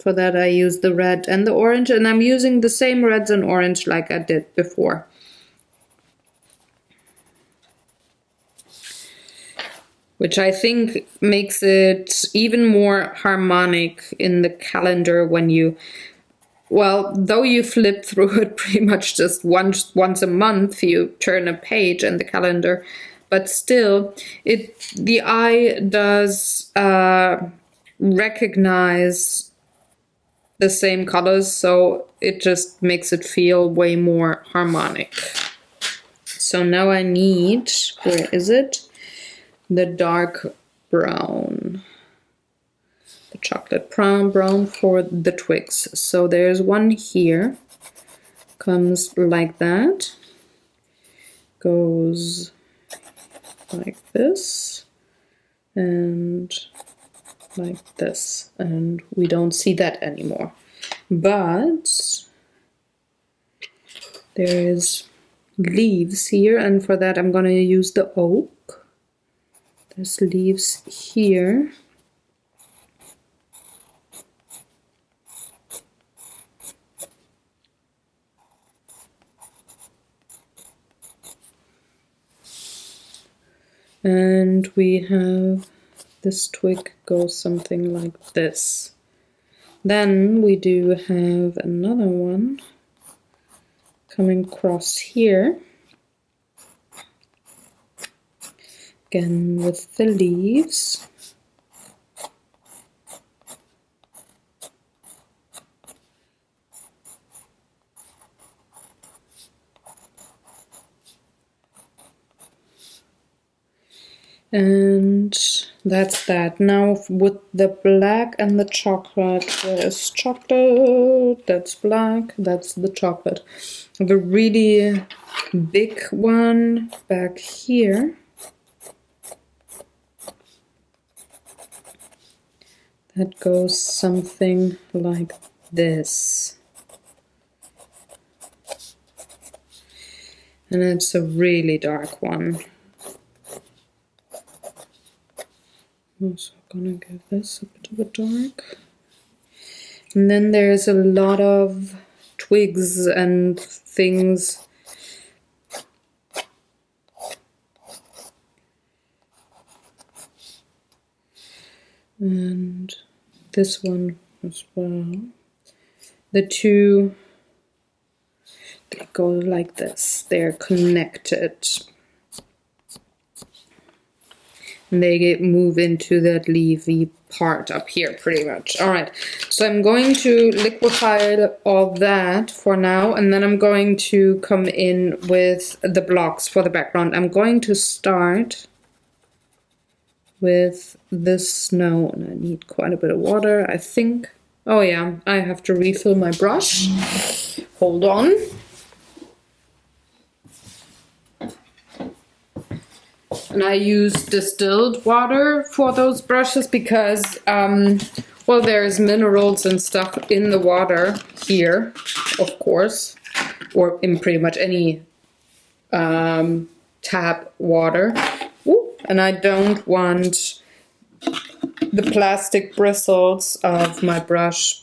For that I use the red and the orange, and I'm using the same reds and orange like I did before. Which I think makes it even more harmonic in the calendar when you, well, though you flip through it pretty much just once a month, you turn a page in the calendar, but still, the eye does recognize the same colors, so it just makes it feel way more harmonic. So now I need, where is it? The dark brown, the chocolate brown for the twigs. So there's one here, comes like that, goes like this, and like this, and we don't see that anymore. But there is leaves here, and for that I'm gonna use the oak. There's leaves here, And we have this twig goes something like this. Then we do have another one coming across here. Again with the leaves. And that's that. Now with the black and the chocolate, there's chocolate, that's black, that's the chocolate. I have a really big one back here. That goes something like this. And it's a really dark one. I'm also gonna give this a bit of a dark. And then there's a lot of twigs and things. And this one as well. The two, they go like this. They're connected. And they move into that leafy part up here pretty much. All right, so I'm going to liquefy all that for now, and then I'm going to come in with the blocks for the background. I'm going to start with this snow, and I need quite a bit of water, I think. Oh yeah, I have to refill my brush. Hold on. And I use distilled water for those brushes because, well, there's minerals and stuff in the water here, of course, or in pretty much any tap water. Ooh, and I don't want the plastic bristles of my brush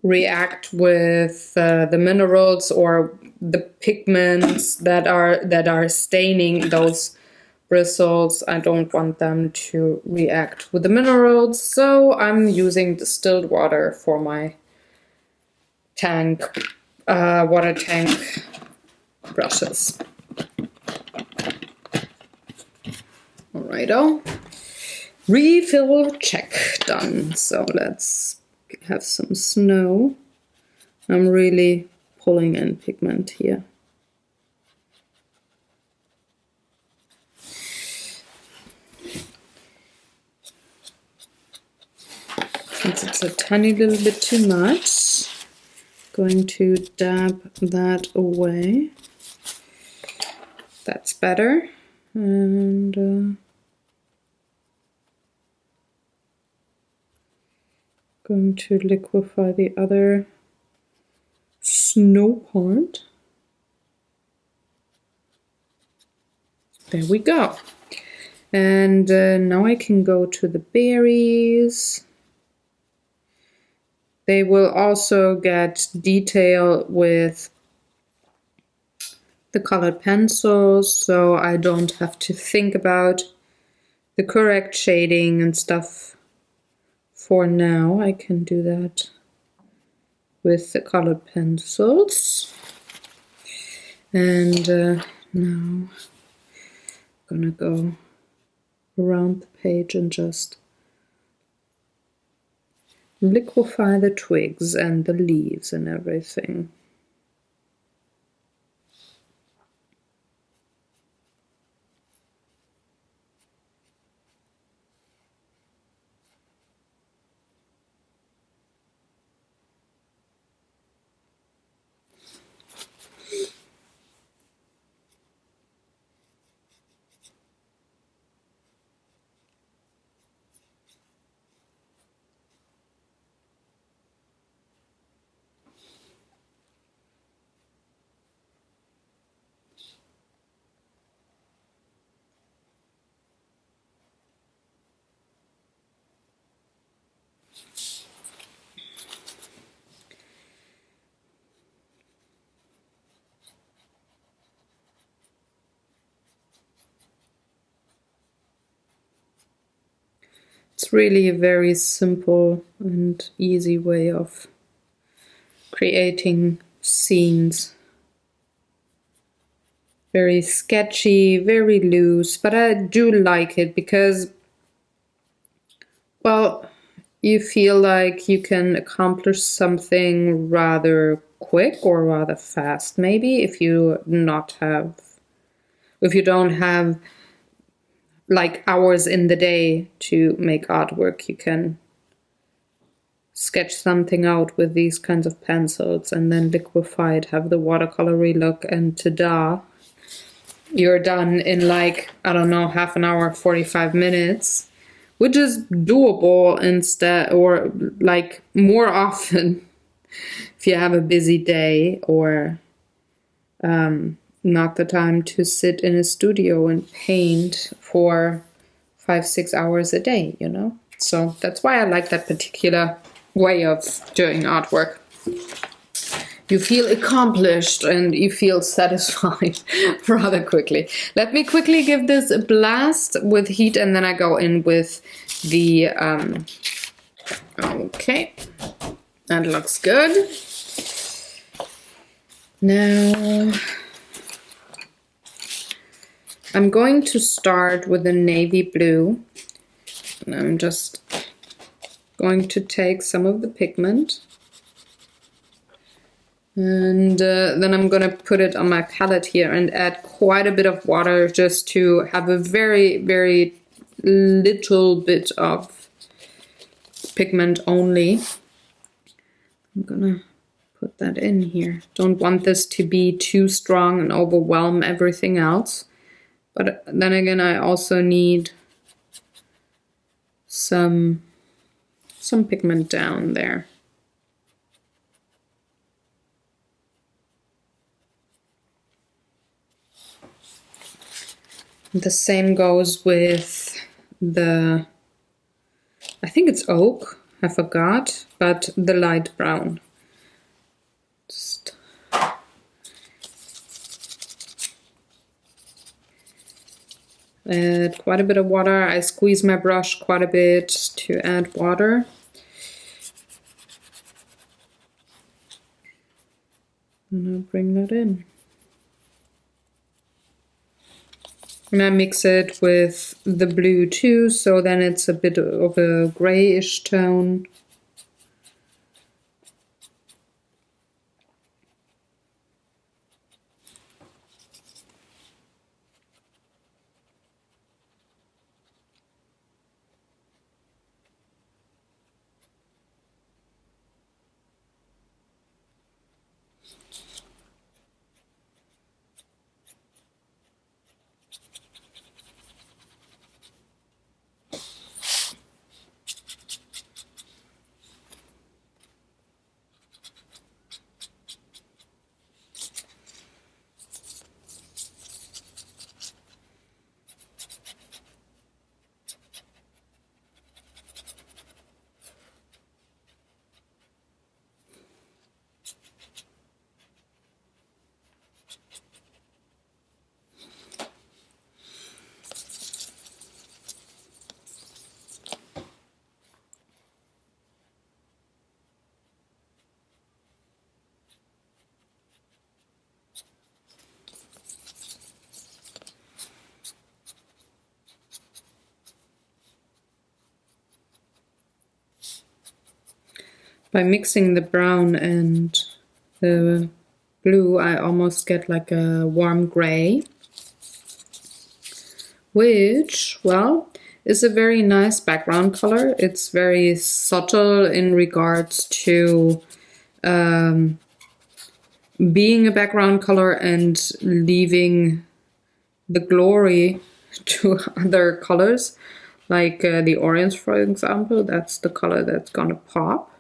react with the minerals or the pigments that are staining those bristles. I don't want them to react with the minerals, so I'm using distilled water for my tank, water tank brushes. Alrighto. Refill check done. So let's have some snow. I'm really pulling in pigment here. Since it's a tiny little bit too much, going to dab that away. That's better. And going to liquefy the other snow part. There we go. And now I can go to the berries. They will also get detail with the colored pencils, so I don't have to think about the correct shading and stuff. For now, I can do that with the colored pencils. And now I'm gonna go around the page and just liquefy the twigs and the leaves and everything. It's really a very simple and easy way of creating scenes. Very sketchy, very loose, but I do like it because, well, you feel like you can accomplish something rather quick or rather fast, maybe, if you don't have like hours in the day to make artwork. You can sketch something out with these kinds of pencils and then liquefy it, have the watercolory look, and ta-da, you're done in like, I don't know, half an hour, 45 minutes, which is doable instead, or like more often if you have a busy day or not the time to sit in a studio and paint for 5-6 hours a day, you know? So that's why I like that particular way of doing artwork. You feel accomplished and you feel satisfied rather quickly. Let me quickly give this a blast with heat and then I go in with the, okay, that looks good. Now, I'm going to start with a navy blue. And I'm just going to take some of the pigment. And then I'm going to put it on my palette here and add quite a bit of water just to have a very, very little bit of pigment only. I'm going to put that in here. Don't want this to be too strong and overwhelm everything else. But then again, I also need some pigment down there. The same goes with the, I think it's oak, I forgot, but the light brown. Just add quite a bit of water. I squeeze my brush quite a bit to add water. And I'll bring that in. And I mix it with the blue too, so then it's a bit of a grayish tone. By mixing the brown and the blue, I almost get like a warm gray, which, well, is a very nice background color. It's very subtle in regards to being a background color and leaving the glory to other colors, like the orange, for example. That's the color that's gonna pop.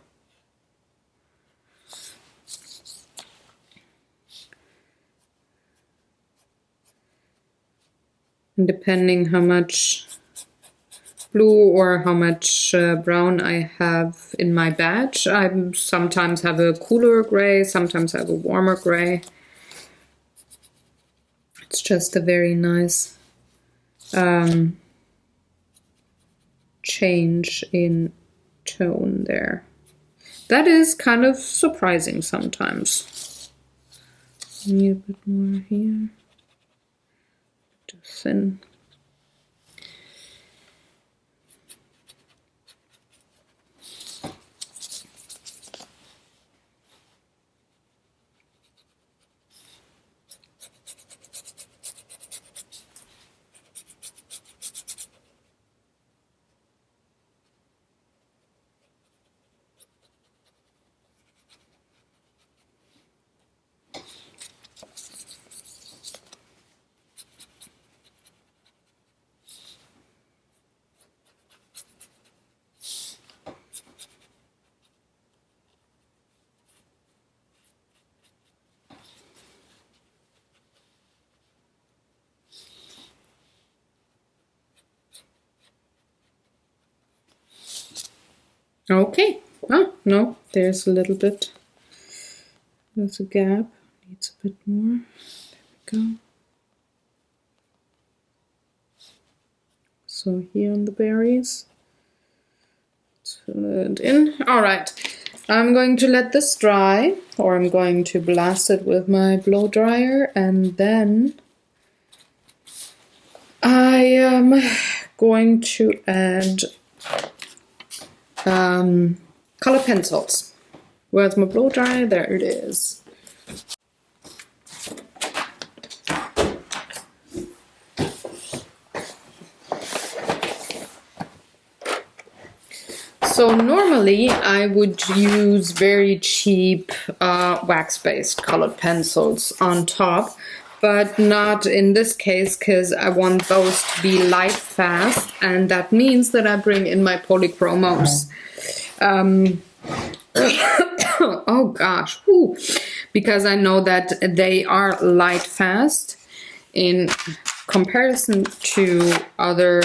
And depending how much blue or how much brown I have in my batch, I sometimes have a cooler gray, sometimes I have a warmer gray. It's just a very nice change in tone there. That is kind of surprising sometimes. Need a bit more here. Too thin. Okay. Oh, no, there's a little bit. There's a gap. Needs a bit more. There we go. So here on the berries. Let's fill it in. All right. I'm going to let this dry, or I'm going to blast it with my blow dryer, and then I am going to add color pencils. Where's my blow dryer? There it is. So normally I would use very cheap wax-based colored pencils on top, but not in this case because I want those to be light fast, and that means that I bring in my polychromos. Oh gosh, whew. Because I know that they are light fast in comparison to other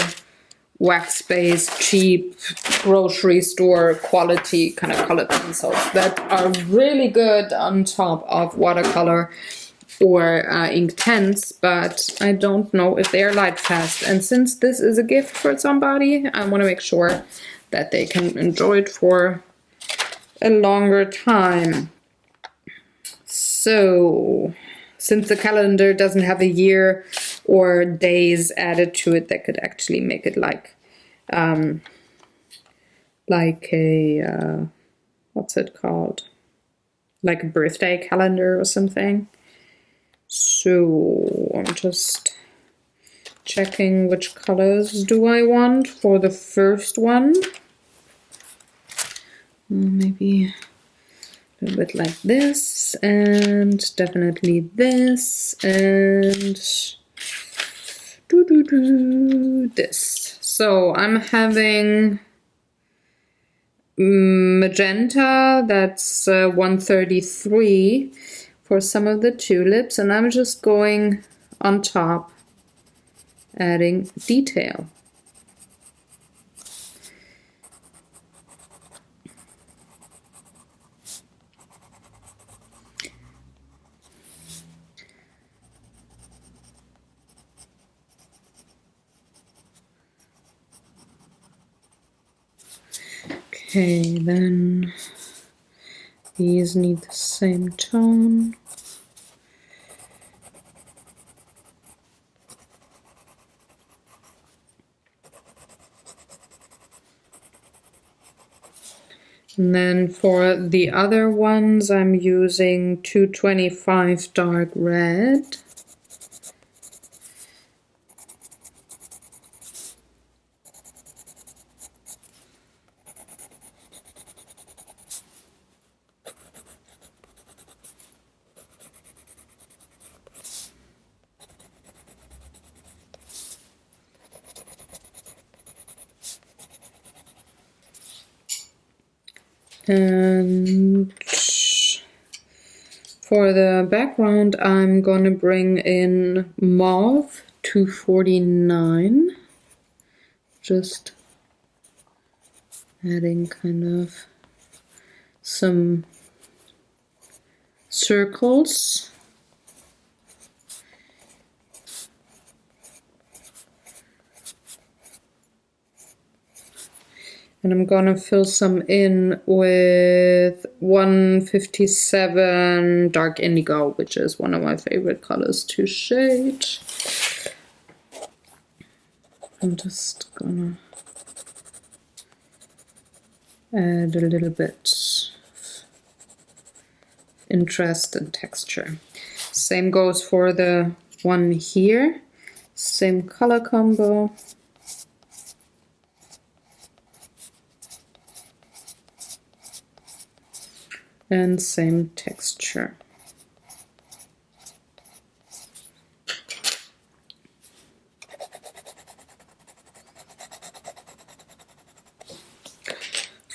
wax-based, cheap, grocery store quality kind of colored pencils that are really good on top of watercolor or Inktense, but I don't know if they're light fast. And since this is a gift for somebody, I want to make sure that they can enjoy it for a longer time. So, since the calendar doesn't have a year or days added to it, that could actually make it like a what's it called? Like a birthday calendar or something. So I'm just checking which colors do I want for the first one. Maybe a little bit like this, and definitely this, and this. So I'm having magenta, that's 133 for some of the tulips, and I'm just going on top, adding detail. Okay, then these need the same tone. And then for the other ones, I'm using 225 dark red. And for the background, I'm gonna bring in mauve 249. Just adding kind of some circles. And I'm gonna fill some in with 157 dark indigo, which is one of my favorite colors to shade. I'm just gonna add a little bit of interest and texture. Same goes for the one here. Same color combo. And same texture.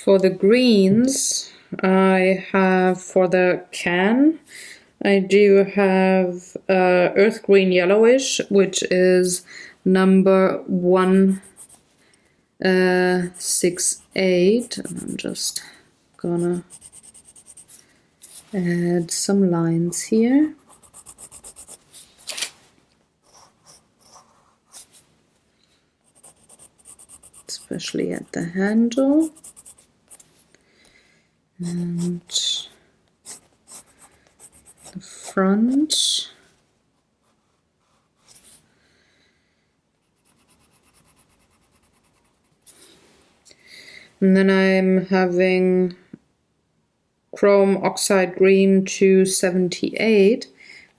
For the greens, I have, for the can, I do have earth green yellowish, which is number 168, and I'm just gonna add some lines here. Especially at the handle. And the front. And then I'm having chrome oxide green 278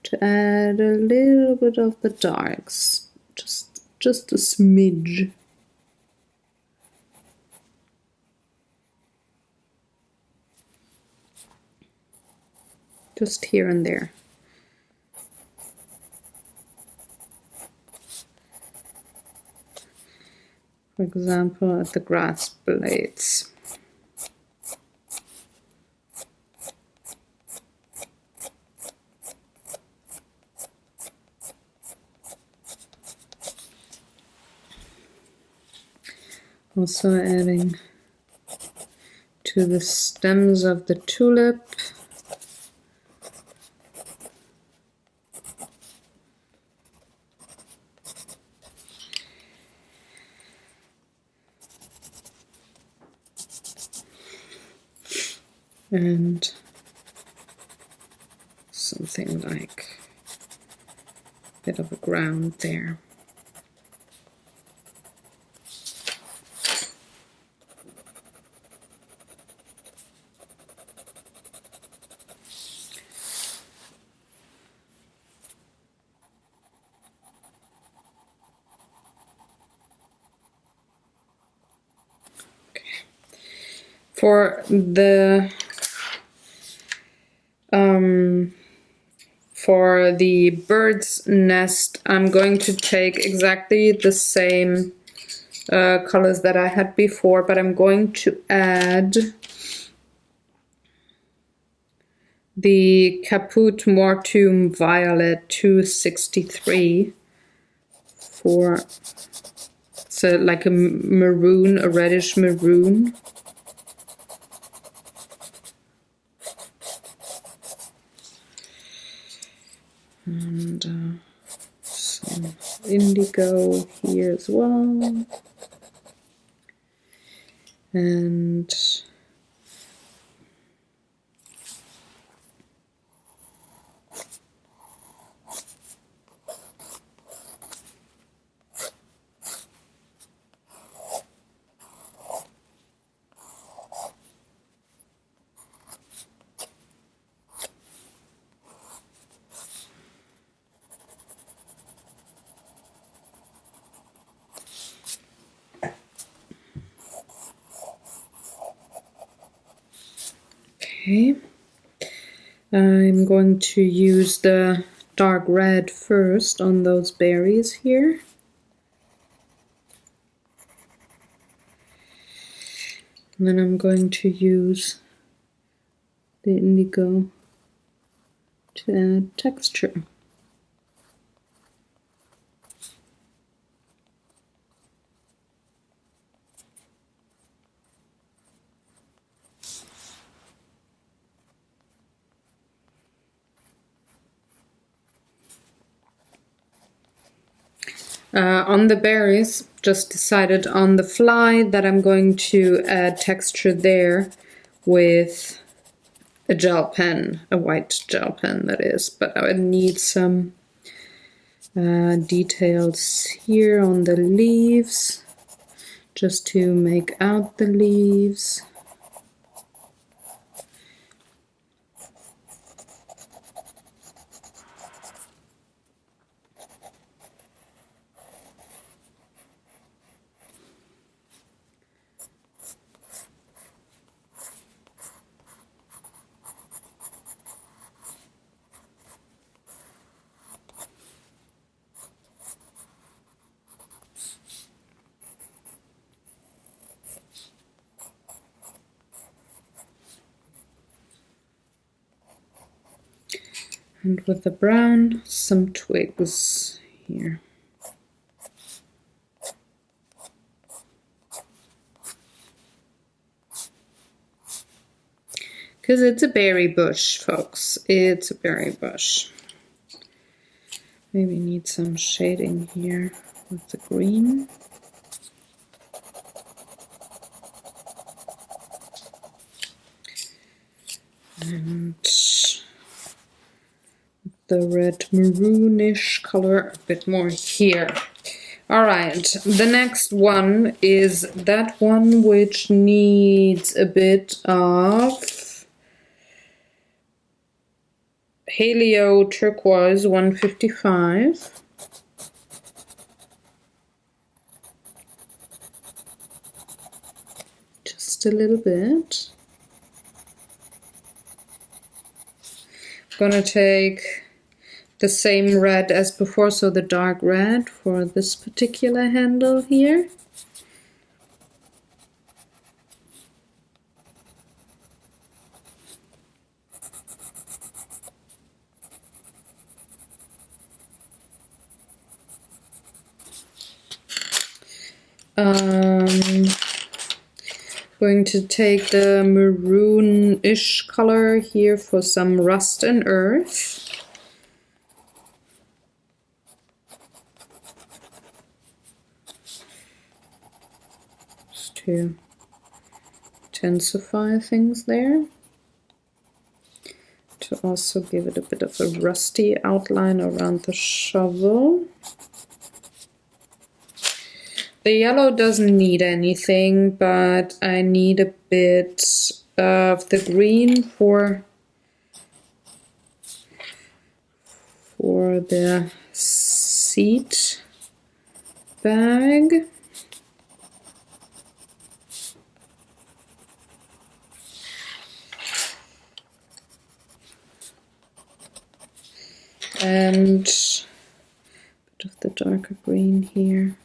to add a little bit of the darks, just a smidge. Just here and there. For example, at the grass blades. Also adding to the stems of the tulip. And something like a bit of a ground there. For the bird's nest, I'm going to take exactly the same colors that I had before, but I'm going to add the Caput Mortuum Violet 263 for, it's like a maroon, a reddish maroon. And some indigo here as well. And okay, I'm going to use the dark red first on those berries here. And then I'm going to use the indigo to add texture. On the berries, just decided on the fly that I'm going to add texture there with a gel pen, a white gel pen that is, but I would need some details here on the leaves just to make out the leaves. And with the brown, some twigs here. Because it's a berry bush, folks. It's a berry bush. Maybe need some shading here with the green. And the red maroonish color a bit more here. All right, the next one is that one which needs a bit of Helio Turquoise 155. Just a little bit. I'm gonna take the same red as before, so the dark red for this particular handle here. Going to take the maroon-ish color here for some rust and earth. Just to intensify things there. To also give it a bit of a rusty outline around the shovel. The yellow doesn't need anything, but I need a bit of the green for the seat bag. And a bit of the darker green here.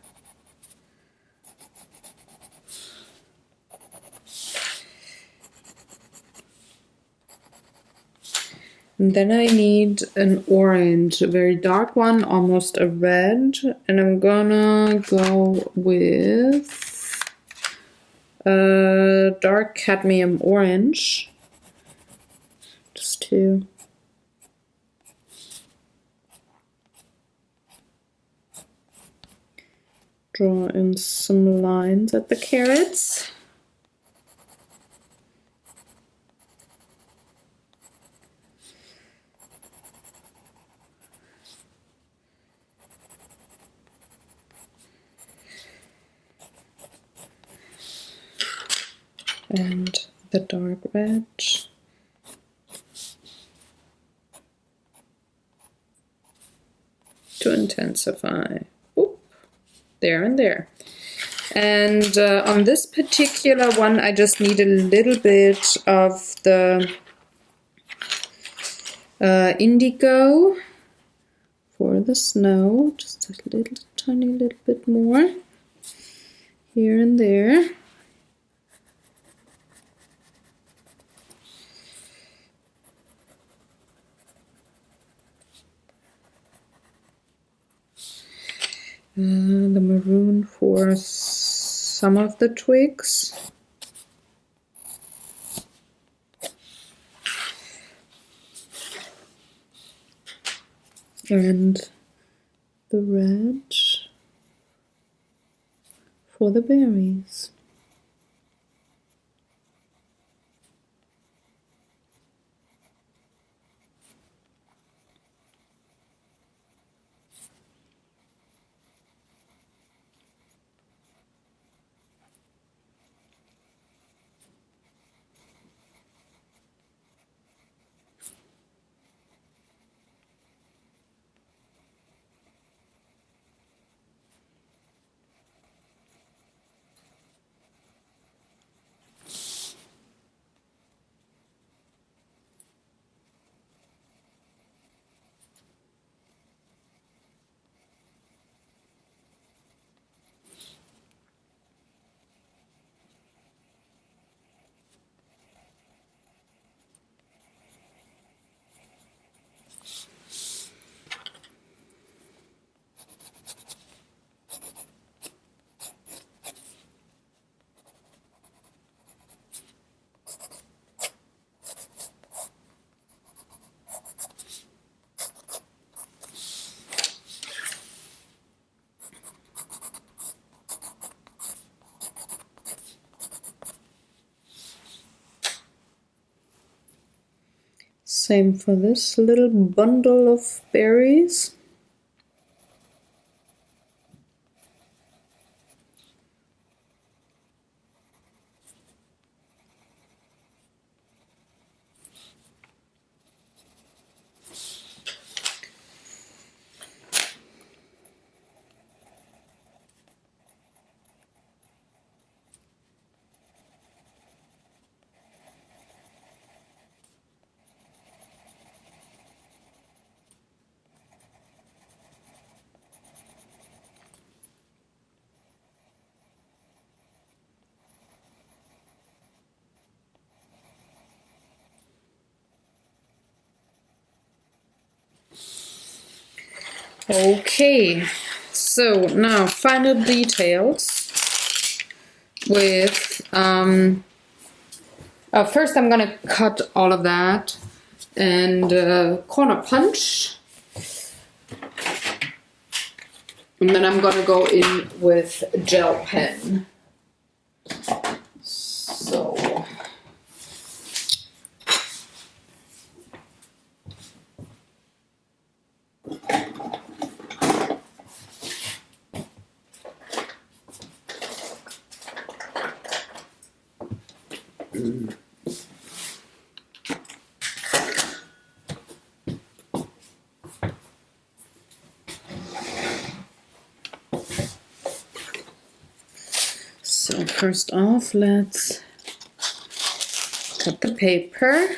And then I need an orange, a very dark one, almost a red. And I'm gonna go with a dark cadmium orange. Just to draw in some lines at the carrots. And the dark red. To intensify. Oop, there and there. And on this particular one, I just need a little bit of the indigo for the snow. Just a little, tiny little bit more here and there. The maroon for some of the twigs. And the red for the berries. Same for this little bundle of berries. Okay, so now final details with, first I'm gonna cut all of that and corner punch. And then I'm gonna go in with gel pen. So. So first off, let's cut the paper.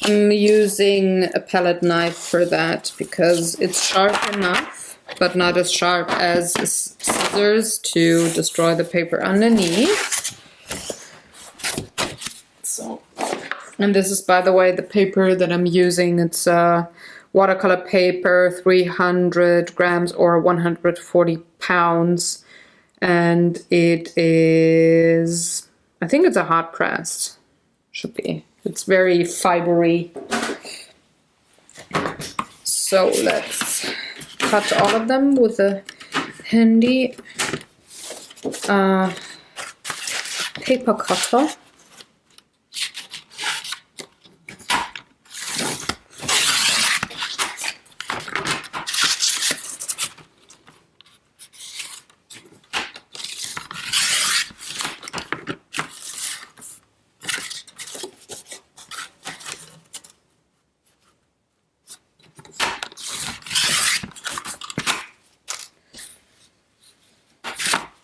I'm using a palette knife for that because it's sharp enough, but not as sharp as scissors to destroy the paper underneath. So, and this is, by the way, the paper that I'm using. It's watercolor paper, 300 grams or 140 pounds. And it is, I think it's a hot press, should be. It's very fibery. So let's cut all of them with a handy paper cutter.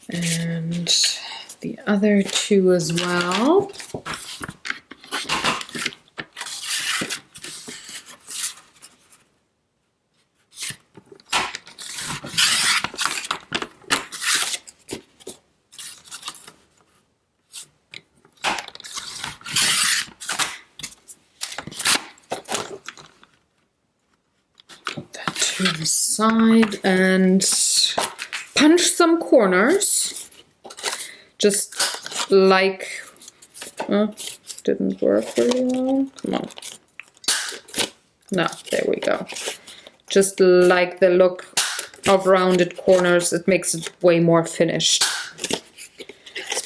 And the other two as well. Put that to the side and punch some corners. Just like, didn't work really well. Come on. No, there we go. Just like the look of rounded corners, it makes it way more finished.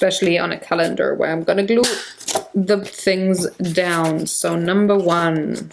especially on a calendar where I'm gonna glue the things down. So number 1.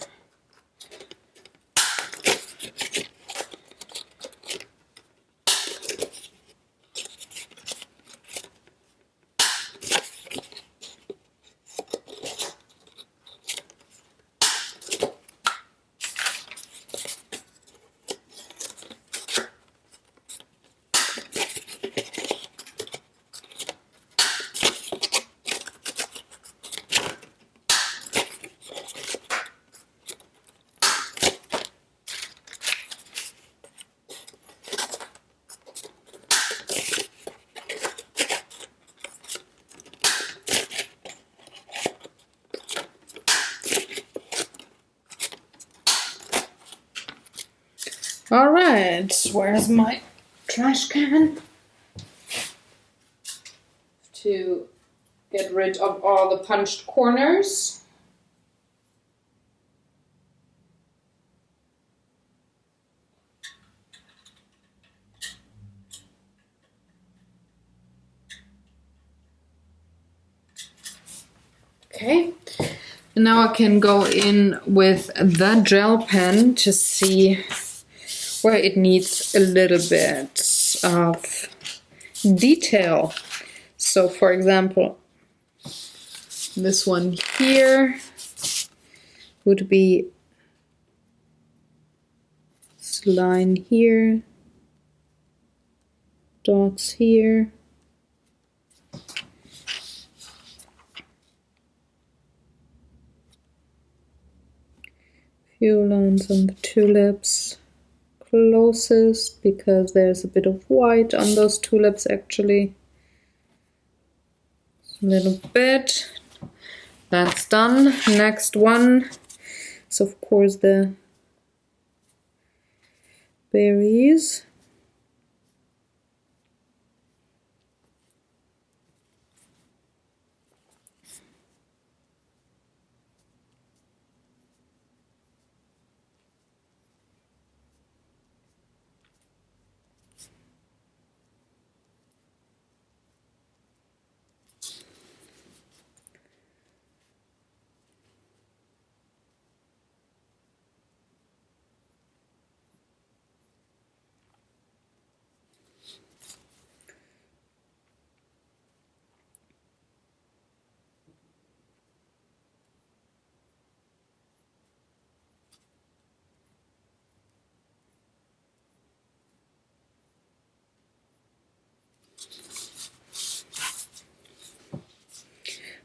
All right, where's my trash can? To get rid of all the punched corners. Okay, and now I can go in with the gel pen to see where it needs a little bit of detail. So for example, this one here would be this line here, dots here. Few lines on the tulips closest because there's a bit of white on those tulips actually. A little bit. That's done. Next one is of course the berries.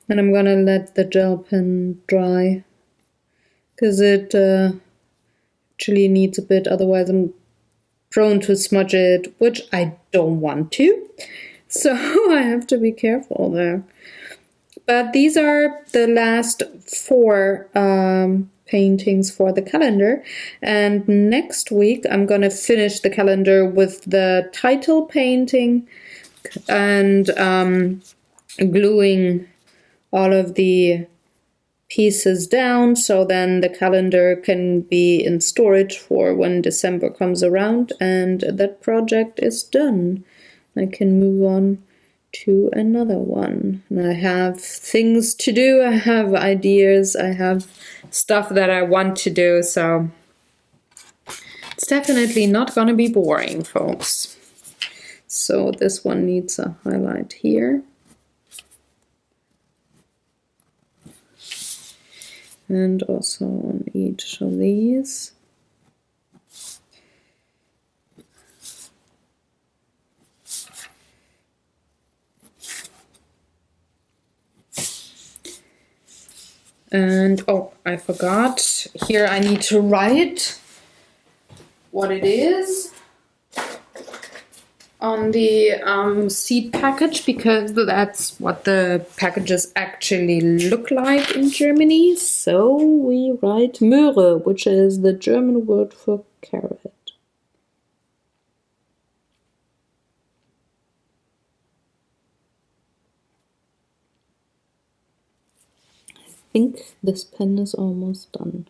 And I'm gonna let the gel pen dry because it actually needs a bit, otherwise I'm prone to smudge it, which I don't want to. So I have to be careful there. But these are the last 4 paintings for the calendar. And next week I'm gonna finish the calendar with the title painting and gluing all of the pieces down, so then the calendar can be in storage for when December comes around, and that project is done. I can move on to another one. And I have things to do, I have ideas, I have stuff that I want to do, so it's definitely not gonna be boring, folks. So this one needs a highlight here. And also on each of these. And oh, I forgot. Here I need to write what it is on the seed package, because that's what the packages actually look like in Germany. So we write Möhre, which is the German word for carrot. I think this pen is almost done.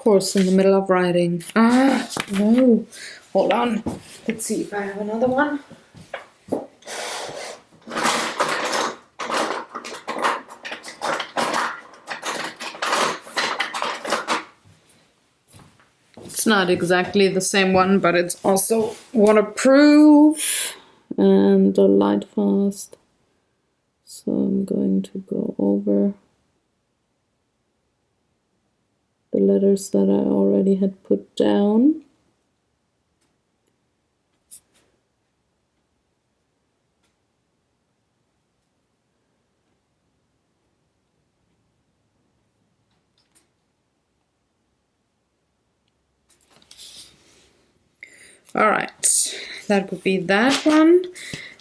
course, in the middle of writing. Ah, no. Hold on. Let's see if I have another one. It's not exactly the same one, but it's also waterproof and light fast. So I'm going to go over the letters that I already had put down. All right, that would be that one.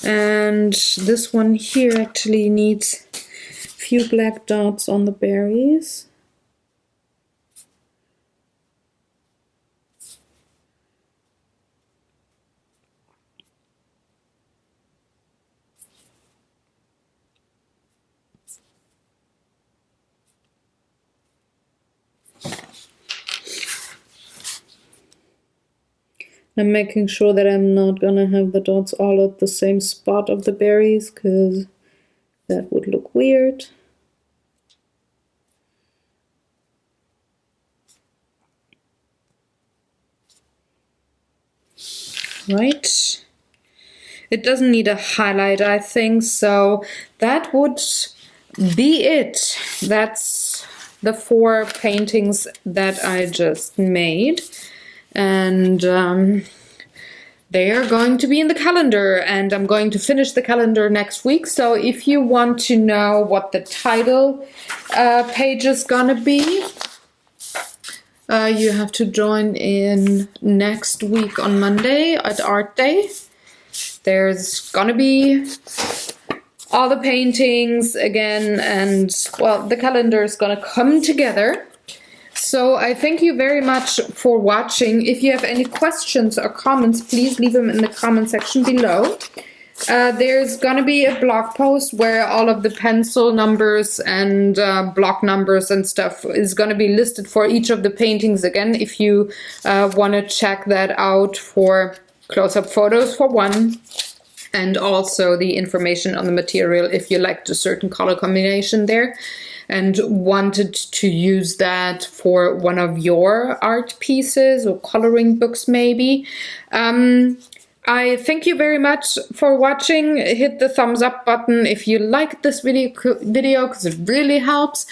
And this one here actually needs a few black dots on the berries. I'm making sure that I'm not gonna have the dots all at the same spot of the berries, because that would look weird. Right. It doesn't need a highlight, I think, so that would be it. That's the 4 paintings that I just made. And they are going to be in the calendar, and I'm going to finish the calendar next week. So if you want to know what the title page is gonna be, you have to join in next week on Monday at ArtDay. There's gonna be all the paintings again, and well, the calendar is gonna come together. So I thank you very much for watching. If you have any questions or comments, please leave them in the comment section below. There's gonna be a blog post where all of the pencil numbers and block numbers and stuff is gonna be listed for each of the paintings again, if you wanna check that out for close-up photos for one, and also the information on the material if you liked a certain color combination there and wanted to use that for one of your art pieces or coloring books maybe. I thank you very much for watching. Hit the thumbs up button if you liked this video because it really helps.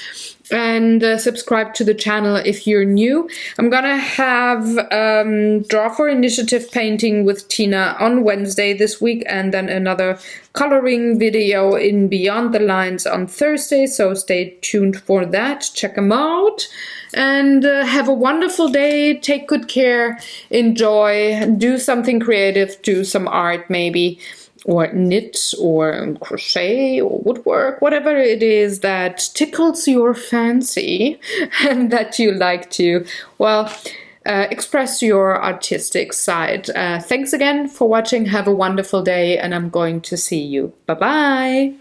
And subscribe to the channel if you're new. I'm gonna have Draw for Initiative painting with Tina on Wednesday this week, and then another coloring video in Beyond the Lines on Thursday, so stay tuned for that. Check them out, and have a wonderful day. Take good care, enjoy, do something creative, do some art maybe, or knit or crochet or woodwork, whatever it is that tickles your fancy and that you like to, well, express your artistic side. Thanks again for watching. Have a wonderful day, and I'm going to see you. Bye-bye.